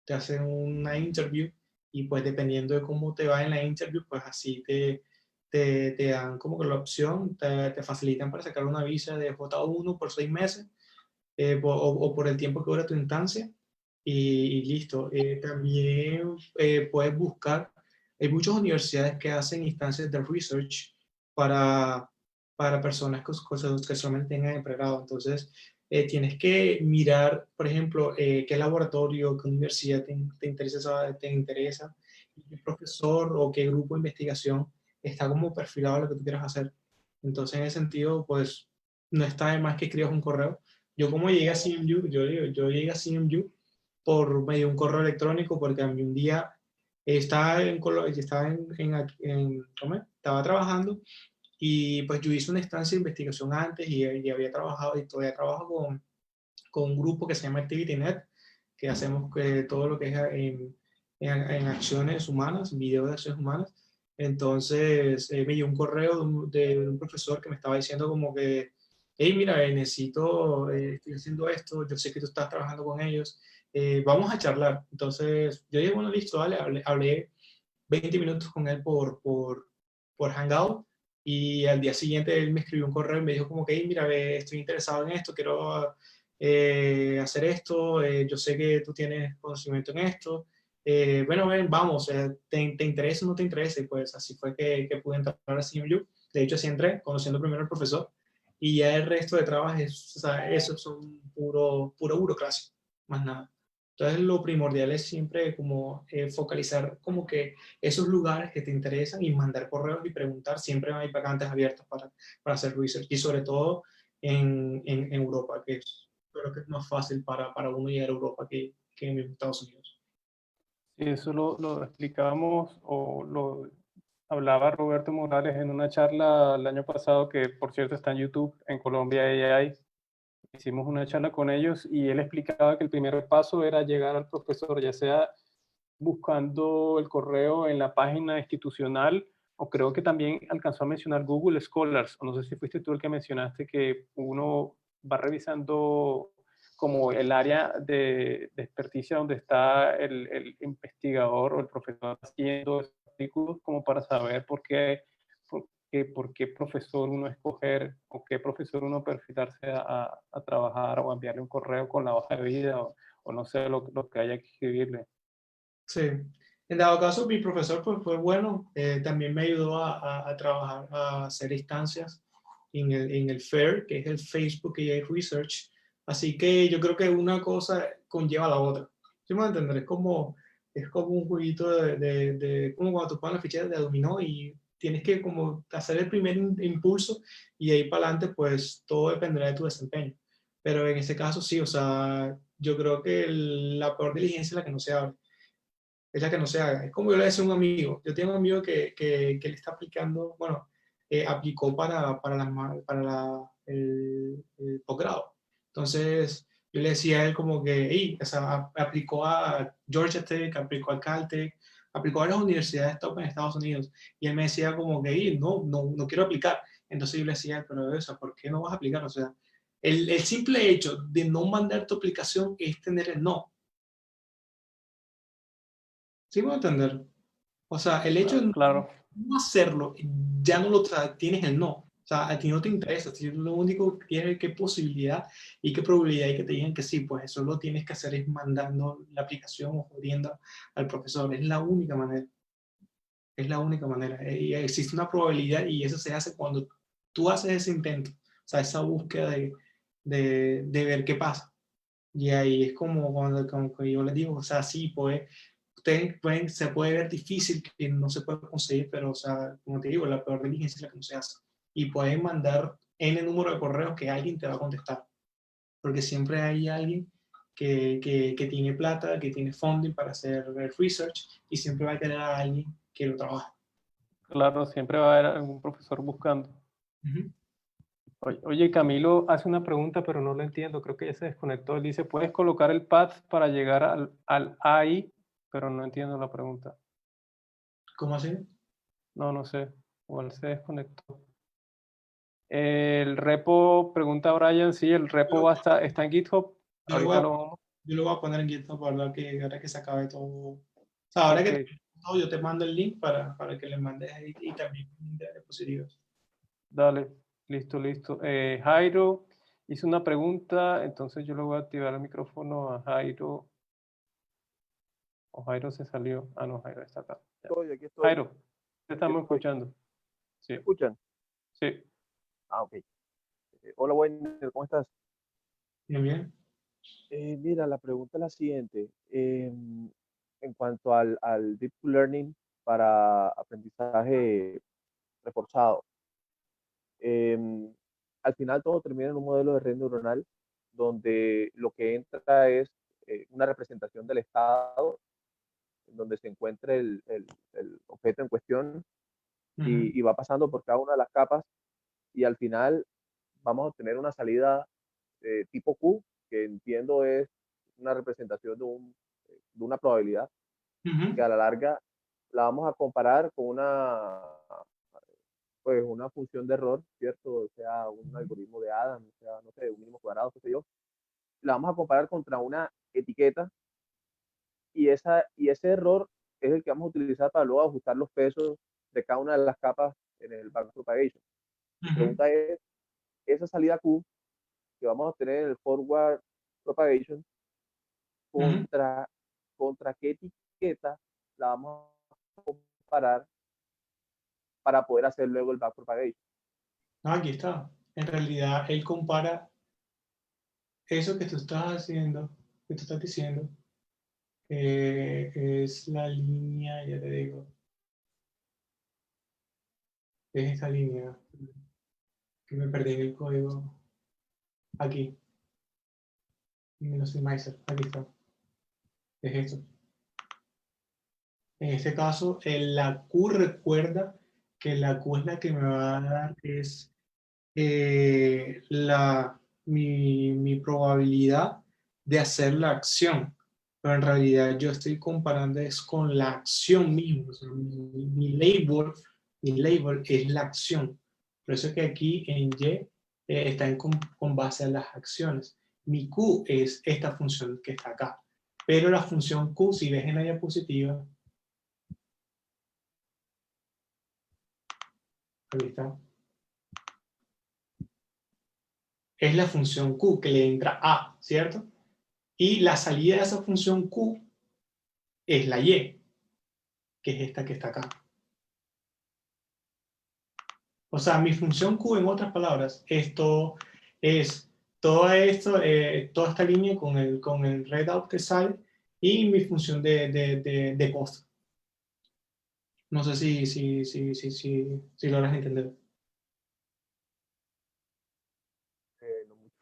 te hacen una interview y pues dependiendo de cómo te va en la interview, pues así te dan como que la opción, te facilitan para sacar una visa de J1 por 6 meses o por el tiempo que dura tu instancia y listo. También puedes buscar, hay muchas universidades que hacen instancias de research para, para personas que solamente tengan el pregrado. Entonces, tienes que mirar, por ejemplo, qué laboratorio, qué universidad te interesa, qué profesor o qué grupo de investigación está como perfilado a lo que tú quieras hacer. Entonces, en ese sentido, pues, no está de más que escribas un correo. Yo como llegué a CMU, yo llegué a CMU por medio de un correo electrónico porque a mí un día ¿cómo es? Estaba trabajando y pues yo hice una estancia de investigación antes y había trabajado y todavía trabajo con un grupo que se llama ActivityNet, que hacemos todo lo que es en acciones humanas, videos de acciones humanas. Entonces me llegó un correo de un profesor que me estaba diciendo como que, hey, mira, necesito, estoy haciendo esto, yo sé que tú estás trabajando con ellos, vamos a charlar. Entonces yo dije, bueno, listo, dale, hablé 20 minutos con él por Hangout y al día siguiente él me escribió un correo y me dijo como que, hey, mira, estoy interesado en esto, quiero hacer esto, yo sé que tú tienes conocimiento en esto, bueno, ven, vamos, ¿te interesa o no te interesa? Y pues así fue que pude entrar a CMU. De hecho, así entré, conociendo primero al profesor, y ya el resto de trabajos, o sea, esos son pura burocracia, más nada. Entonces, lo primordial es siempre como focalizar como que esos lugares que te interesan y mandar correos y preguntar. Siempre hay vacantes abiertas para hacer research y sobre todo en Europa, que creo que es más fácil para uno llegar a Europa que en Estados Unidos. Sí, eso lo explicábamos o lo hablaba Roberto Morales en una charla el año pasado, que por cierto está en YouTube, en Colombia AI. Hicimos una charla con ellos y él explicaba que el primer paso era llegar al profesor, ya sea buscando el correo en la página institucional, o creo que también alcanzó a mencionar Google Scholars, o no sé si fuiste tú el que mencionaste que uno va revisando como el área de experticia donde está el investigador o el profesor haciendo esos artículos, como para saber por qué profesor uno escoger o qué profesor uno perfilarse a trabajar o a enviarle un correo con la hoja de vida o no sé lo que haya que escribirle. Sí. En dado caso, mi profesor pues, fue bueno, también me ayudó a trabajar, a hacer instancias en el FAIR, que es el Facebook AI Research. Así que yo creo que una cosa conlleva a la otra. ¿Sí me voy a entender? Es como un jueguito como cuando tú pones las fichas de dominó y tienes que como hacer el primer impulso y de ahí para adelante pues todo dependerá de tu desempeño. Pero en este caso sí, o sea, yo creo que la peor diligencia es la que no se abre, es la que no se haga. Es como yo le decía a un amigo. Yo tengo un amigo que le está aplicando, bueno, aplicó para el posgrado. Entonces, yo le decía a él como que, hey, o sea, aplicó a Georgia Tech, aplicó a Caltech, aplicó a las universidades top en Estados Unidos. Y él me decía como que, hey, no quiero aplicar. Entonces yo le decía, pero eso, ¿por qué no vas a aplicar? O sea, el simple hecho de no mandar tu aplicación es tener el no. ¿Sí me voy a entender? O sea, el hecho de Claro, no hacerlo, ya no tienes el no. O sea, a ti no te interesa. Si lo único que tienes es qué posibilidad y qué probabilidad hay que te digan que sí, pues eso lo tienes que hacer es mandando la aplicación o jodiendo al profesor. Es la única manera. Es la única manera. Y existe una probabilidad y eso se hace cuando tú haces ese intento. O sea, esa búsqueda de ver qué pasa. Y ahí es como que yo les digo, o sea, sí, pues se puede ver difícil que no se puede conseguir, pero, o sea, como te digo, la peor diligencia es la que no se hace. Y pueden mandar N número de correos que alguien te va a contestar, porque siempre hay alguien que tiene plata, que tiene funding para hacer research y siempre va a tener a alguien que lo trabaje. Claro, siempre va a haber algún profesor buscando. Ujú. Oye, Camilo hace una pregunta, pero no lo entiendo. Creo que ya se desconectó. Él dice, ¿puedes colocar el path para llegar al AI? Pero no entiendo la pregunta. ¿Cómo así? No, no sé. Igual se desconectó. El repo, pregunta Brian, sí, el repo está en GitHub. Yo lo voy Ahorita a, lo vamos. yo lo voy a poner en GitHub ahora que se acabe todo. O sea, ahora que Ok, termine todo, yo te mando el link para que le mandes ahí y también un link de diapositivas. dale. Listo, listo. Jairo hizo una pregunta, entonces yo le voy a activar el micrófono a Jairo. O Jairo se salió. Ah, no, Jairo está acá. Ya. Estoy, aquí estoy, Jairo, te aquí estamos estoy. escuchando. Sí, ¿Me escuchan? sí. Ah, ok. Hola, ¿cómo estás? Bien, bien. Mira, la pregunta es la siguiente. En cuanto al Deep Learning para aprendizaje reforzado, em, al final todo termina en un modelo de red neuronal donde lo que entra es una representación del estado en donde se encuentra el objeto en cuestión Ujú, y va pasando por cada una de las capas y al final vamos a obtener una salida tipo Q, que entiendo es una representación de una probabilidad, que ujú, a la larga la vamos a comparar con pues una función de error, ¿cierto? O sea, un algoritmo de Adam, o sea, no sé, un mínimo cuadrado, qué sé yo. La vamos a comparar contra una etiqueta y ese error es el que vamos a utilizar para luego ajustar los pesos de cada una de las capas en el backpropagation. Mi ujú, pregunta es, esa salida Q que vamos a obtener en el forward propagation, ujú. contra, contra qué etiqueta la vamos a comparar para poder hacer luego el backpropagation. No, aquí está. En realidad, él compara eso que tú estás haciendo, que tú estás diciendo, es la línea, ya te digo, es esta línea que me perdí en el código. Aquí, en los Miser, aquí está. Es esto. En este caso, la Q recuerda que la Q es la que me va a dar es mi probabilidad de hacer la acción. Pero en realidad yo estoy comparando es con la acción misma. O sea, mi label es la acción. Por eso que aquí en Y está con base a las acciones. Mi Q es esta función que está acá. Pero la función Q, si ves en la diapositiva, ahí está, es la función Q que le entra A, ¿cierto? Y la salida de esa función Q es la Y, que es esta que está acá. O sea, mi función Q, en otras palabras, esto es toda esta línea con el readout que sale y mi función de costo. No sé si logras entender. No mucho.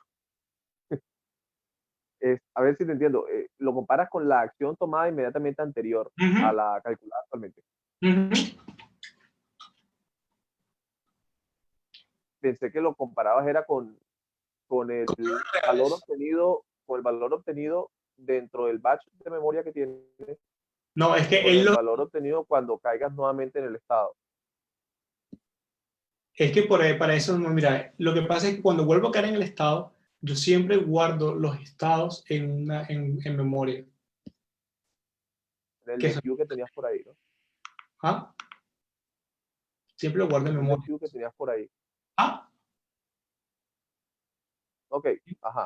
A ver si te entiendo. Lo comparas con la acción tomada inmediatamente anterior a Ujú, la calculada actualmente. ujú. Pensé que lo comparabas era con el valor Reales. obtenido, con el valor obtenido dentro del batch de memoria que tienes, No, es que con el valor obtenido cuando caigas nuevamente en el estado. es que para eso, no, mira, lo que pasa es que cuando vuelvo a caer en el estado, yo siempre guardo los estados en memoria. En el Que de son- Q que tenías por ahí, ¿no? ¿Ah? Siempre lo guardo en Un de memoria. Q que tenías por ahí. ¿Ah? Ok, ajá.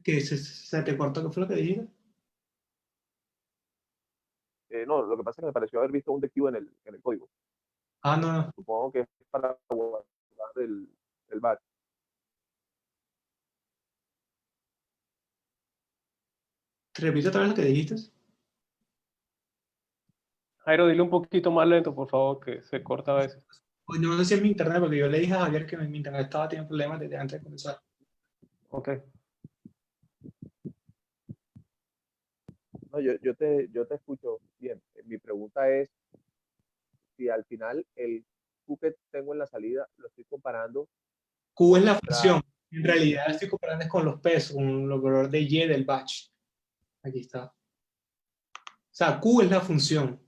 Que se te cortó, ¿qué fue lo que dijiste? No, lo que pasa es que me pareció haber visto un de Q en el código. Ah, no, no. Supongo que es para guardar el batch. ¿Te repito otra vez lo que dijiste? Jairo, dile un poquito más lento, por favor, que se corta a veces. Pues no sé si es mi internet, porque yo le dije a Javier que mi internet estaba teniendo problemas desde antes de comenzar. Ok. No, yo te escucho bien. Mi pregunta es si al final el Q que tengo en la salida lo estoy comparando Q es la contra función. En realidad estoy comparando es con los pesos, con los valores de Y del batch. Aquí está. O sea, Q es la función.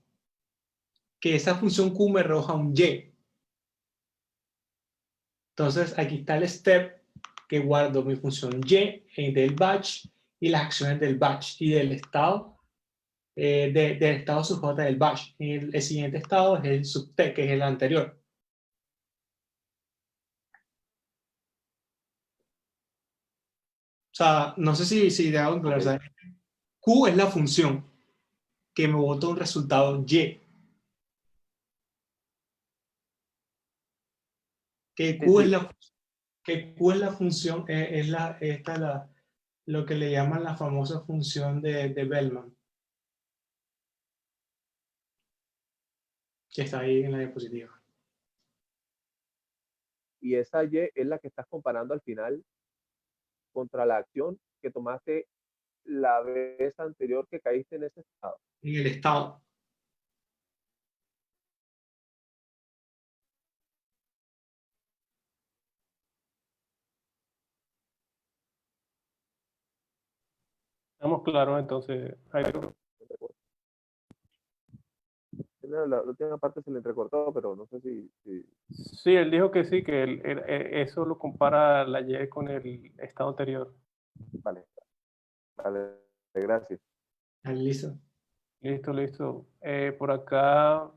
Que esa función Q me arroja un Y. Entonces, aquí está el step que guardo mi función Y del batch y las acciones del batch y del estado, del estado sub J del batch. El siguiente estado es el subT, que es el anterior. O sea, no sé si te hago claro. O sea, Q es la función que me bota un resultado Y. Que sí, Q es sí, la función, esta es lo que le llaman la famosa función de Bellman, que está ahí en la diapositiva. y esa Y es la que estás comparando al final contra la acción que tomaste la vez anterior que caíste en ese estado. En el estado. Estamos claros, entonces, Jairo. La última parte se le entrecortó, pero no sé si. Sí, él dijo que sí, que eso lo compara la Y con el estado anterior. Vale, vale, gracias. Listo. Listo, listo. Por acá,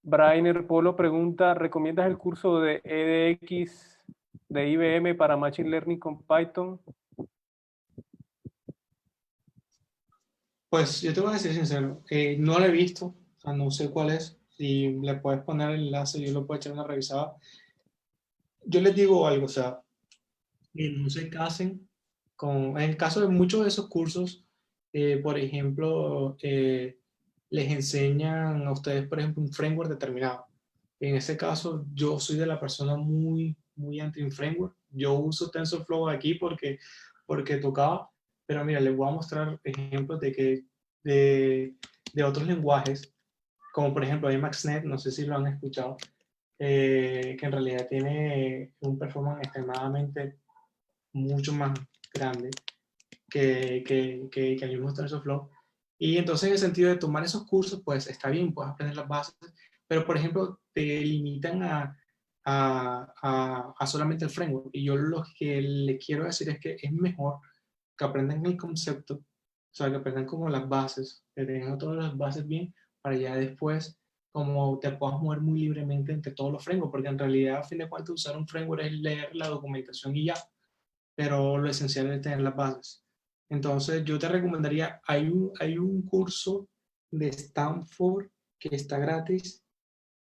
Brainer Polo pregunta, ¿recomiendas el curso de EDX de IBM para Machine Learning con Python? Pues yo te voy a decir sincero, no lo he visto, o sea, no sé cuál es. Si le puedes poner el enlace, yo lo puedo echar una revisada. Yo les digo algo, o sea, no se casen con, en el caso de muchos de esos cursos, por ejemplo, les enseñan a ustedes, por ejemplo, un framework determinado. En ese caso, yo soy de la persona muy anti-framework. Yo uso TensorFlow aquí porque tocaba, pero mira, les voy a mostrar ejemplos de, de otros lenguajes, como por ejemplo Emacsnet, no sé si lo han escuchado, que en realidad tiene un performance extremadamente mucho más grande que el mismo TensorFlow. Y entonces en el sentido de tomar esos cursos, pues está bien, puedes aprender las bases, pero por ejemplo te limitan a solamente el framework. Y yo lo que le quiero decir es que es mejor que aprendan el concepto, o sea, que aprendan como las bases, que tengan todas las bases bien, para ya después como te puedas mover muy libremente entre todos los frameworks, porque en realidad a fin de cuentas usar un framework es leer la documentación y ya, pero lo esencial es tener las bases. Entonces, yo te recomendaría, hay un curso de Stanford que está gratis,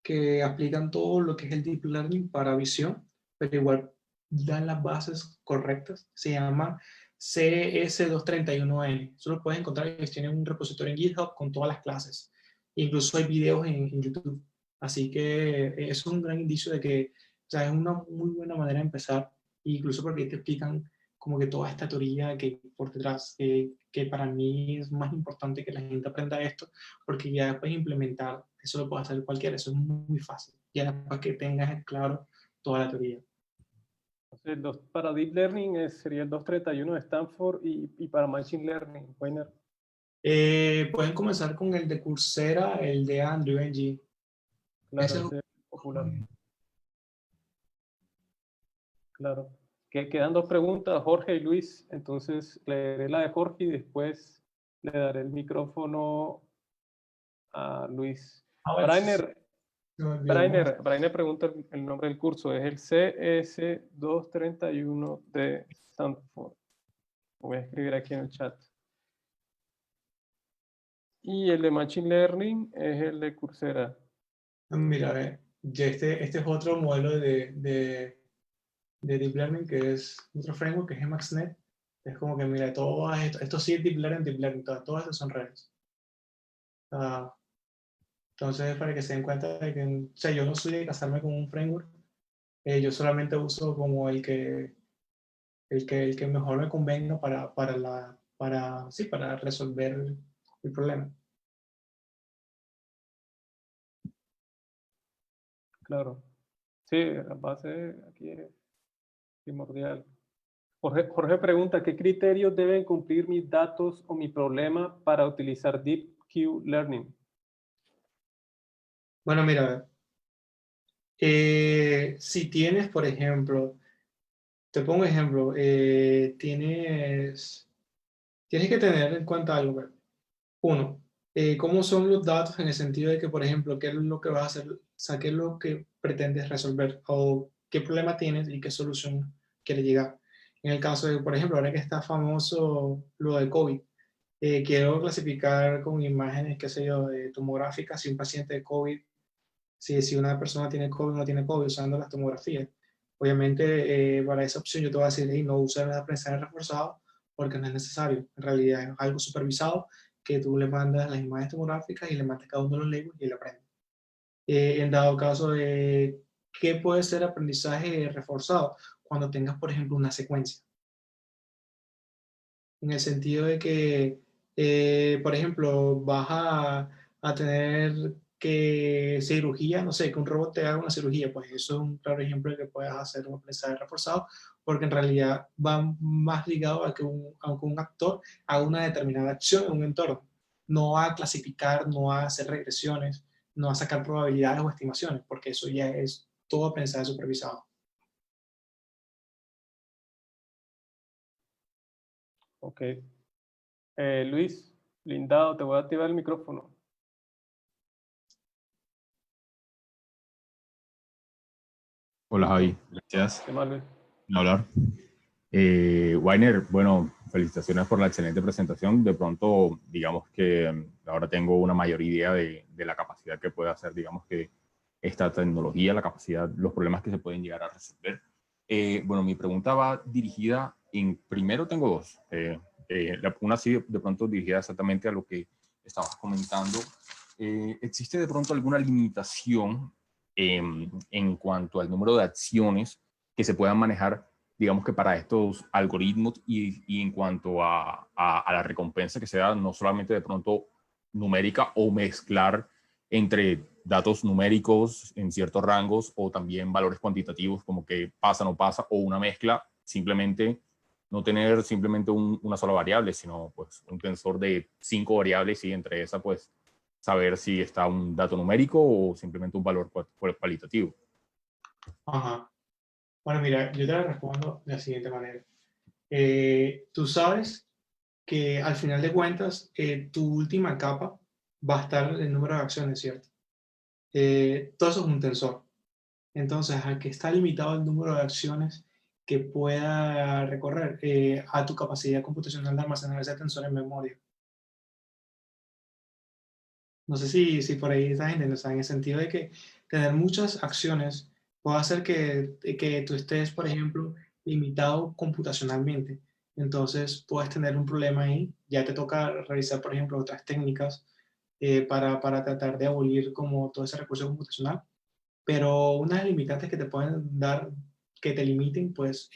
que aplican todo lo que es el Deep Learning para visión, pero igual dan las bases correctas. Se llama CS231N. Eso lo puedes encontrar, ellos tienen un repositorio en GitHub con todas las clases. Incluso hay videos en YouTube. Así que eso es un gran indicio de que, o sea, es una muy buena manera de empezar, incluso porque ahí te explican como que toda esta teoría que por detrás, que para mí es más importante que la gente aprenda esto, porque ya después implementar, eso lo puede hacer cualquiera, eso es muy fácil, ya después que tengas claro toda la teoría. Entonces, para Deep Learning sería el 231 de Stanford y para Machine Learning, Weiner. Pueden comenzar con el de Coursera, el de Andrew Ng. Claro, Ese ese es popular. Claro. Quedan dos preguntas, Jorge y Luis. Entonces, leeré la de Jorge y después le daré el micrófono a Luis. bueno, Brainer, se me olvidó, ¿no? Brainer pregunta el nombre del curso. Es el CS231 de Stanford. Lo voy a escribir aquí en el chat. Y el de Machine Learning es el de Coursera. Mira, ya este es otro modelo de Deep Learning, que es otro framework, que es Emacsnet. Es como que, mira, todo esto sí es Deep Learning, todas estas son redes. Entonces, para que se den cuenta de que, o sea, yo no soy de casarme con un framework, yo solamente uso como el que mejor me convenga sí, para resolver el problema. Claro. Sí, la base aquí es primordial. Jorge pregunta, ¿qué criterios deben cumplir mis datos o mi problema para utilizar Deep Q Learning? Bueno, mira, si tienes, por ejemplo, te pongo un ejemplo, tienes que tener en cuenta algo. Uno, cómo son los datos en el sentido de que, por ejemplo, qué es lo que vas a hacer, o sea, qué es lo que pretendes resolver o qué problema tienes y qué solución quieres llegar. En el caso de, por ejemplo, ahora que está famoso lo de COVID, quiero clasificar con imágenes, qué sé yo, tomográficas si un paciente de COVID, si una persona tiene COVID o no tiene COVID usando las tomografías. Obviamente, para esa opción yo te voy a decir, hey, no uses el aprendizaje reforzado porque no es necesario. En realidad es algo supervisado que tú le mandas las imágenes tomográficas y le mandas cada uno de los labels y él aprende. En dado caso de qué puede ser aprendizaje reforzado cuando tengas, por ejemplo, una secuencia. En el sentido de que, por ejemplo, vas a tener que cirugía, no sé, que un robot te haga una cirugía, pues eso es un claro ejemplo de que puedas hacer un aprendizaje reforzado, porque en realidad va más ligado a que un actor haga una determinada acción en un entorno, no a clasificar, no a hacer regresiones, no a sacar probabilidades o estimaciones, porque eso ya es todo aprendizaje supervisado. Ok. Luis, Lindado, te voy a activar el micrófono. Hola Javi, gracias ¿Qué más, Luis? por hablar. Weiner, bueno, felicitaciones por la excelente presentación. De pronto, digamos que ahora tengo una mayor idea de la capacidad que puede hacer, digamos que esta tecnología, la capacidad, los problemas que se pueden llegar a resolver. Bueno, mi pregunta va dirigida primero tengo dos. Una sí de pronto dirigida exactamente a lo que estabas comentando. ¿Existe de pronto alguna limitación en cuanto al número de acciones que se puedan manejar, digamos que para estos algoritmos y en cuanto a la recompensa que sea no solamente de pronto numérica o mezclar entre datos numéricos en ciertos rangos o también valores cuantitativos como que pasa, no pasa, o una mezcla, simplemente no tener simplemente una sola variable, sino pues un tensor de 5 variables y entre esas pues saber si está un dato numérico o simplemente un valor cualitativo. Ajá. Bueno, mira, yo te respondo de la siguiente manera. Tú sabes que al final de cuentas, tu última capa va a estar el número de acciones, ¿cierto? Todo eso es un tensor. Entonces, ¿a qué está limitado el número de acciones que pueda recorrer? A tu capacidad computacional de almacenar ese tensor en memoria. No sé si por ahí estás entendiendo, o sea, en el sentido de que tener muchas acciones puede hacer que tú estés, por ejemplo, limitado computacionalmente. Entonces, puedes tener un problema ahí. Ya te toca realizar, por ejemplo, otras técnicas para tratar de abolir como todo ese recurso computacional. Pero unas limitantes que te pueden dar, que te limiten, pues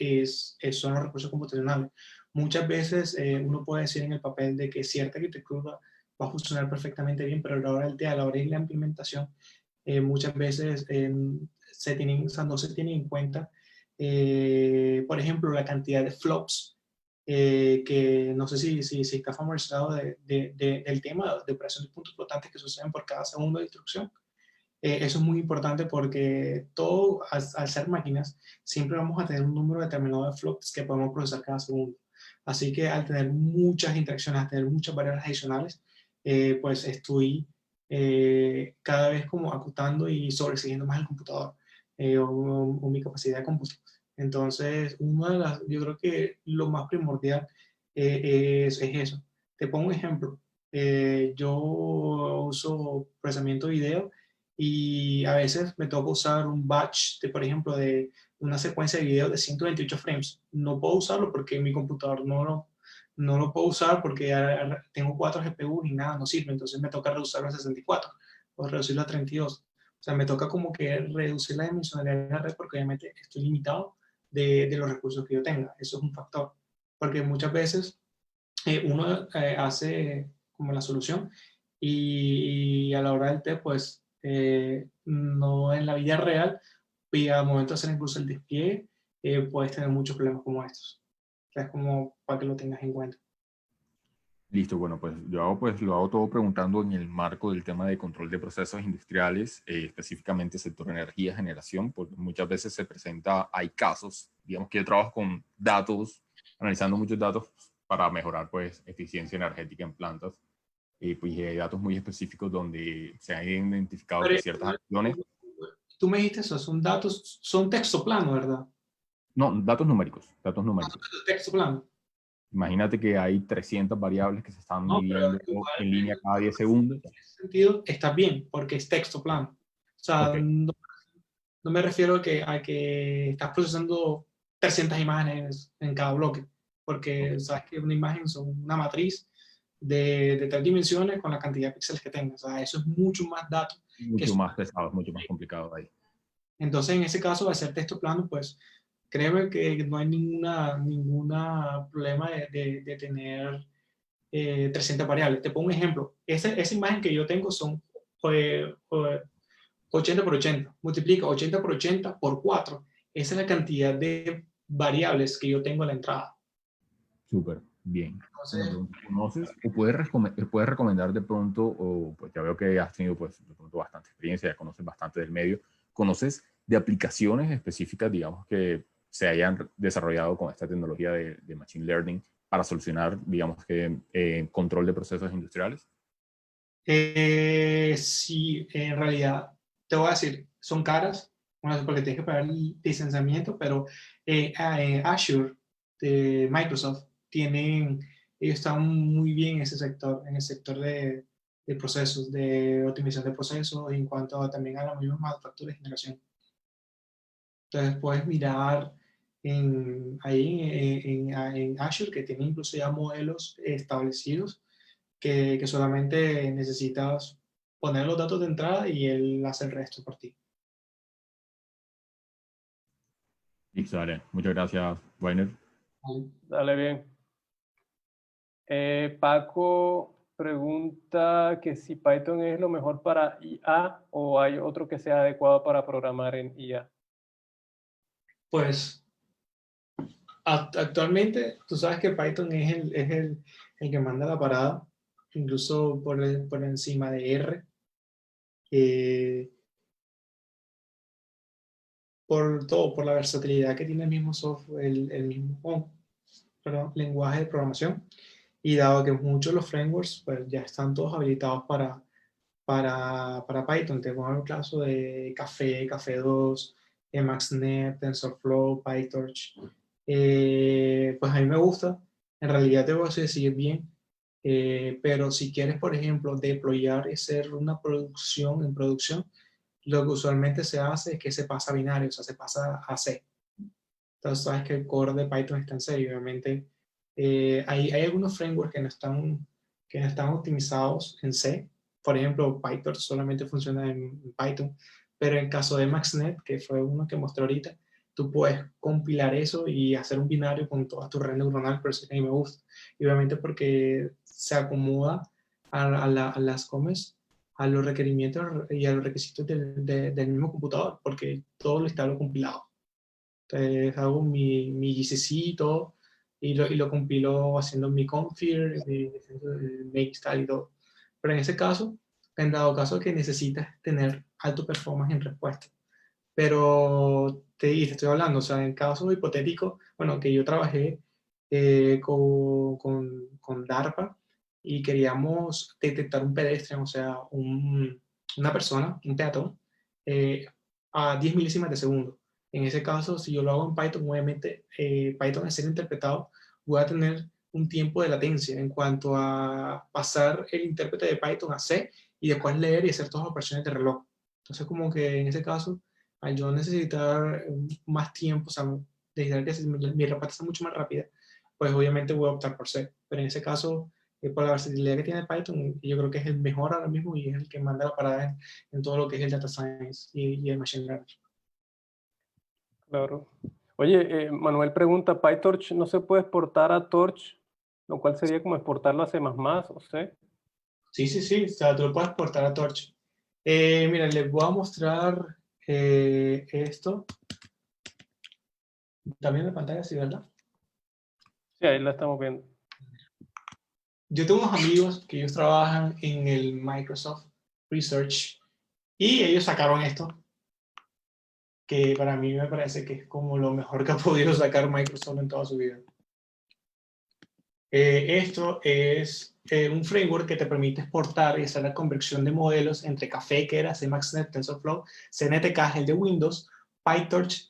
son los recursos computacionales. Muchas veces uno puede decir en el papel de que cierta arquitectura va a funcionar perfectamente bien, pero a la hora del día, a la hora de la implementación, muchas veces o sea, no se tiene en cuenta, por ejemplo, la cantidad de flops, que no sé si está familiarizado del tema de operación de puntos flotantes que suceden por cada segundo de instrucción. Eso es muy importante porque todo, al ser máquinas, siempre vamos a tener un número determinado de flops que podemos procesar cada segundo. Así que al tener muchas interacciones, al tener muchas variables adicionales, pues estoy cada vez como acotando y sobreexigiendo más el computador o mi capacidad de cómputo. Entonces, yo creo que lo más primordial es eso. Te pongo un ejemplo. Yo uso procesamiento de video y a veces me toca usar un batch, por ejemplo, de una secuencia de video de 128 frames. No puedo usarlo porque mi computador no lo puedo usar porque tengo 4 GPU y nada, no sirve. Entonces me toca reducirlo a 64 o reducirlo a 32. O sea, me toca como que reducir la dimensionalidad de la red porque obviamente estoy limitado de los recursos que yo tenga. Eso es un factor. Porque muchas veces uno hace como la solución y a la hora del test, pues no en la vida real, y al momento de hacer incluso el despliegue, puedes tener muchos problemas como estos. O sea, es como para que lo tengas en cuenta. Listo, bueno, pues pues lo hago todo preguntando en el marco del tema de control de procesos industriales, específicamente sector energía, generación, porque muchas veces se presenta, hay casos, digamos que yo trabajo con datos, analizando muchos datos para mejorar pues eficiencia energética en plantas, y pues hay datos muy específicos donde se han identificado que Pero ciertas acciones, tú me dijiste eso, son datos, son texto plano, ¿verdad? no, datos numéricos, datos numéricos. Texto plano. Imagínate que hay 300 variables que se están No, pero midiendo igual en línea cada 10 segundos. en ese sentido está bien, porque es texto plano. O sea, Ok, no me refiero a que estás procesando 300 imágenes en cada bloque, porque ok. sabes que una imagen son una matriz de 3 dimensiones con la cantidad de píxeles que tenga. O sea, eso es mucho más datos que Mucho eso. más pesado, mucho más complicado ahí. Entonces, en ese caso, al hacer texto plano, pues créeme que no hay ninguna problema de tener 300 variables. Te pongo un ejemplo. Esa imagen que yo tengo son 80 por 80. Multiplica 80 por 80 por 4. Esa es la cantidad de variables que yo tengo en la entrada. Súper bien. Una Entonces, pregunta, ¿conoces o puedes recomendar de pronto, o pues ya veo que has tenido pues de pronto bastante experiencia, ya conoces bastante del medio, ¿conoces de aplicaciones específicas, digamos, que se hayan desarrollado con esta tecnología de Machine Learning para solucionar, digamos que, control de procesos industriales? sí, en realidad, te voy a decir, son caras, bueno, porque tienes que pagar el licenciamiento, pero Azure de Microsoft ellos están muy bien en ese sector, en el sector de procesos, de optimización de procesos, en cuanto también a la misma manufactura y generación. Entonces puedes mirar en Azure, que tiene incluso ya modelos establecidos que solamente necesitas poner los datos de entrada y él hace el resto por ti. Listo, dale. Muchas gracias, Weiner. ¿Vale? Dale bien. Paco pregunta que si Python es lo mejor para IA o hay otro que sea adecuado para programar en IA. Pues actualmente tú sabes que Python es el que manda la parada, incluso por encima de R. eh, por todo, por la versatilidad que tiene el mismo software, el mismo lenguaje de programación. Y dado que muchos de los frameworks pues, ya están todos habilitados para Python, tengo el caso de Café 2, Emacsnet, TensorFlow, PyTorch. Pues a mí me gusta, en realidad te voy a decir bien, pero si quieres, por ejemplo, deployar y hacer una producción en producción, lo que usualmente se hace es que se pasa a binario, o sea, se pasa a C. Entonces, sabes que el core de Python está en C y obviamente hay algunos frameworks que no están optimizados en C. Por ejemplo, PyTorch solamente funciona en Python, pero en caso de Emacsnet, que fue uno que mostré ahorita, tú puedes compilar eso y hacer un binario con toda tu red neuronal, pero eso que a mí me gusta. Y obviamente porque se acomoda a las comes, a los requerimientos y a los requisitos del mismo computador, porque todo lo está compilado. Entonces hago mi GCC y todo, y lo compilo haciendo mi config, el make install y todo. Pero en ese caso, en dado caso que necesitas tener alto performance en respuesta. Pero te estoy hablando, o sea, en caso hipotético, bueno, que yo trabajé con DARPA y queríamos detectar un pedestre, o sea, una persona, un peatón, eh, a 10 milésimas de segundo. En ese caso, si yo lo hago en Python, obviamente Python al ser interpretado, voy a tener un tiempo de latencia en cuanto a pasar el intérprete de Python a C y después leer y hacer todas las operaciones de reloj. Entonces, como que en ese caso, al yo necesitar más tiempo, o sea, necesitar que mi respuesta sea mucho más rápida, pues obviamente voy a optar por C. Pero en ese caso, por la versatilidad que tiene Python, yo creo que es el mejor ahora mismo y es el que manda la parada en todo lo que es el data science y el machine learning. Claro. Oye, Manuel pregunta, ¿PyTorch no se puede exportar a Torch lo cual sería como exportarlo a C++, o C. Sí, o sea, tú lo puedes exportar a Torch. Mira, les voy a mostrar esto. También en la pantalla, sí, ¿verdad? Sí, ahí la estamos viendo. Yo tengo unos amigos que ellos trabajan en el Microsoft Research y ellos sacaron esto, que para mí me parece que es como lo mejor que ha podido sacar Microsoft en toda su vida. Esto es un framework que te permite exportar y hacer la conversión de modelos entre Café, que era CMaxNet, TensorFlow, CNTK, el de Windows, PyTorch,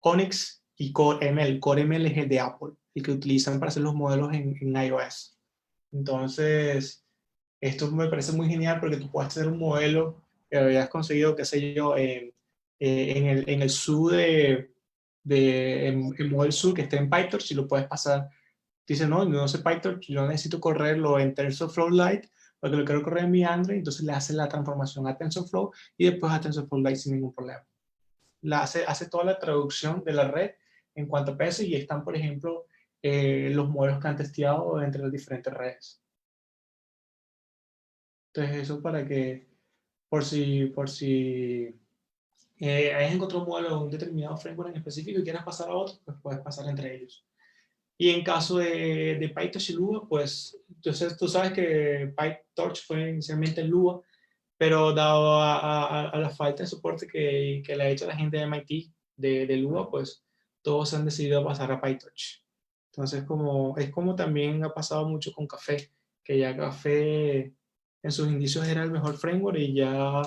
Onyx y CoreML. CoreML es el de Apple, el que utilizan para hacer los modelos en iOS. Entonces, esto me parece muy genial porque tú puedes hacer un modelo que habías conseguido, qué sé yo, en el SU en model SU que esté en PyTorch y lo puedes pasar. Dice, no sé Python, yo necesito correrlo en TensorFlow Lite porque lo quiero correr en mi Android, entonces le hace la transformación a TensorFlow y después a TensorFlow Lite sin ningún problema. Hace toda la traducción de la red en cuanto a peso y están, por ejemplo, los modelos que han testeado entre las diferentes redes. Entonces eso para que, por si hayas encontrado un modelo de un determinado framework en específico y quieras pasar a otro, pues puedes pasar entre ellos. Y en caso de PyTorch y Lua, pues entonces tú sabes que PyTorch fue inicialmente en Lua, pero dado a la falta de soporte que le ha hecho la gente de MIT de Lua, pues todos han decidido pasar a PyTorch. Entonces es como también ha pasado mucho con Café, que ya Café en sus inicios era el mejor framework y ya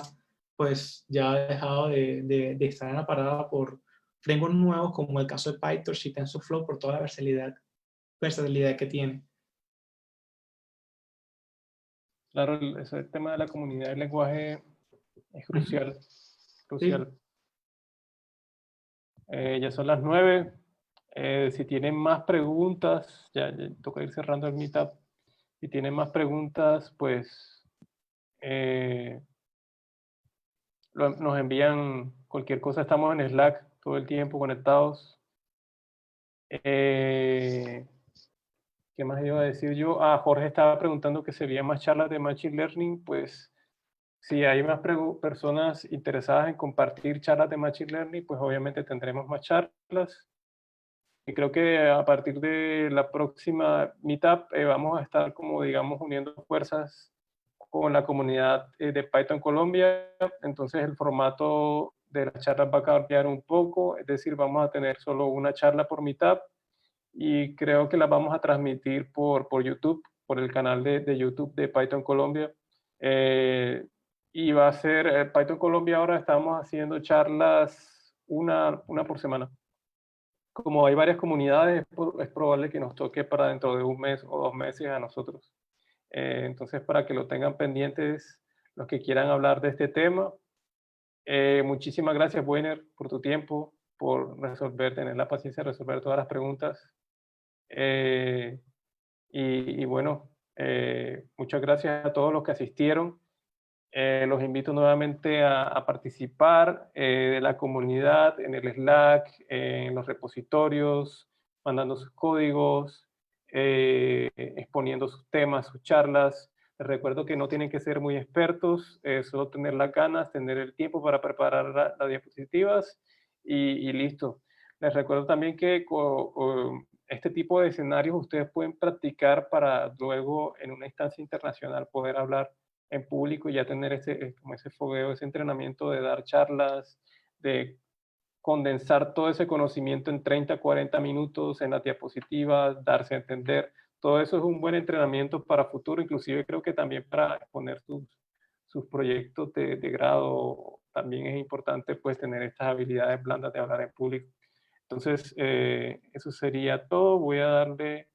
pues ya ha dejado de estar en la parada por frameworks nuevos como el caso de PyTorch y TensorFlow por toda la versatilidad que tiene. Claro, ese tema de la comunidad del lenguaje es crucial. Sí. Ya son las 9. Si tienen más preguntas, ya toca ir cerrando el meetup. Si tienen más preguntas, pues nos envían cualquier cosa. Estamos en Slack todo el tiempo conectados. ¿Qué más iba a decir yo? Jorge estaba preguntando que se veían más charlas de Machine Learning. Pues si hay más personas interesadas en compartir charlas de Machine Learning, pues obviamente tendremos más charlas. Y creo que a partir de la próxima Meetup vamos a estar como, digamos, uniendo fuerzas con la comunidad de Python Colombia. Entonces el formato de las charlas va a cambiar un poco, es decir, vamos a tener solo una charla por Meetup y creo que la vamos a transmitir por YouTube, por el canal de YouTube de Python Colombia. Y va a ser Python Colombia. Ahora estamos haciendo charlas una por semana. Como hay varias comunidades, es probable que nos toque para dentro de un mes o 2 meses a nosotros. Entonces, para que lo tengan pendientes los que quieran hablar de este tema. Muchísimas gracias, Weiner, por tu tiempo, por tener la paciencia de resolver todas las preguntas. Y bueno, muchas gracias a todos los que asistieron. Los invito nuevamente a participar de la comunidad en el Slack, en los repositorios, mandando sus códigos, exponiendo sus temas, sus charlas. Les recuerdo que no tienen que ser muy expertos, solo tener las ganas, tener el tiempo para preparar las diapositivas y listo. Les recuerdo también que este tipo de escenarios ustedes pueden practicar para luego en una instancia internacional poder hablar en público y ya tener como ese fogueo, ese entrenamiento de dar charlas, de condensar todo ese conocimiento en 30, 40 minutos en las diapositivas, darse a entender. Todo eso es un buen entrenamiento para futuro, inclusive creo que también para exponer sus proyectos de grado también es importante pues tener estas habilidades blandas de hablar en público. Entonces, eso sería todo. Voy a darle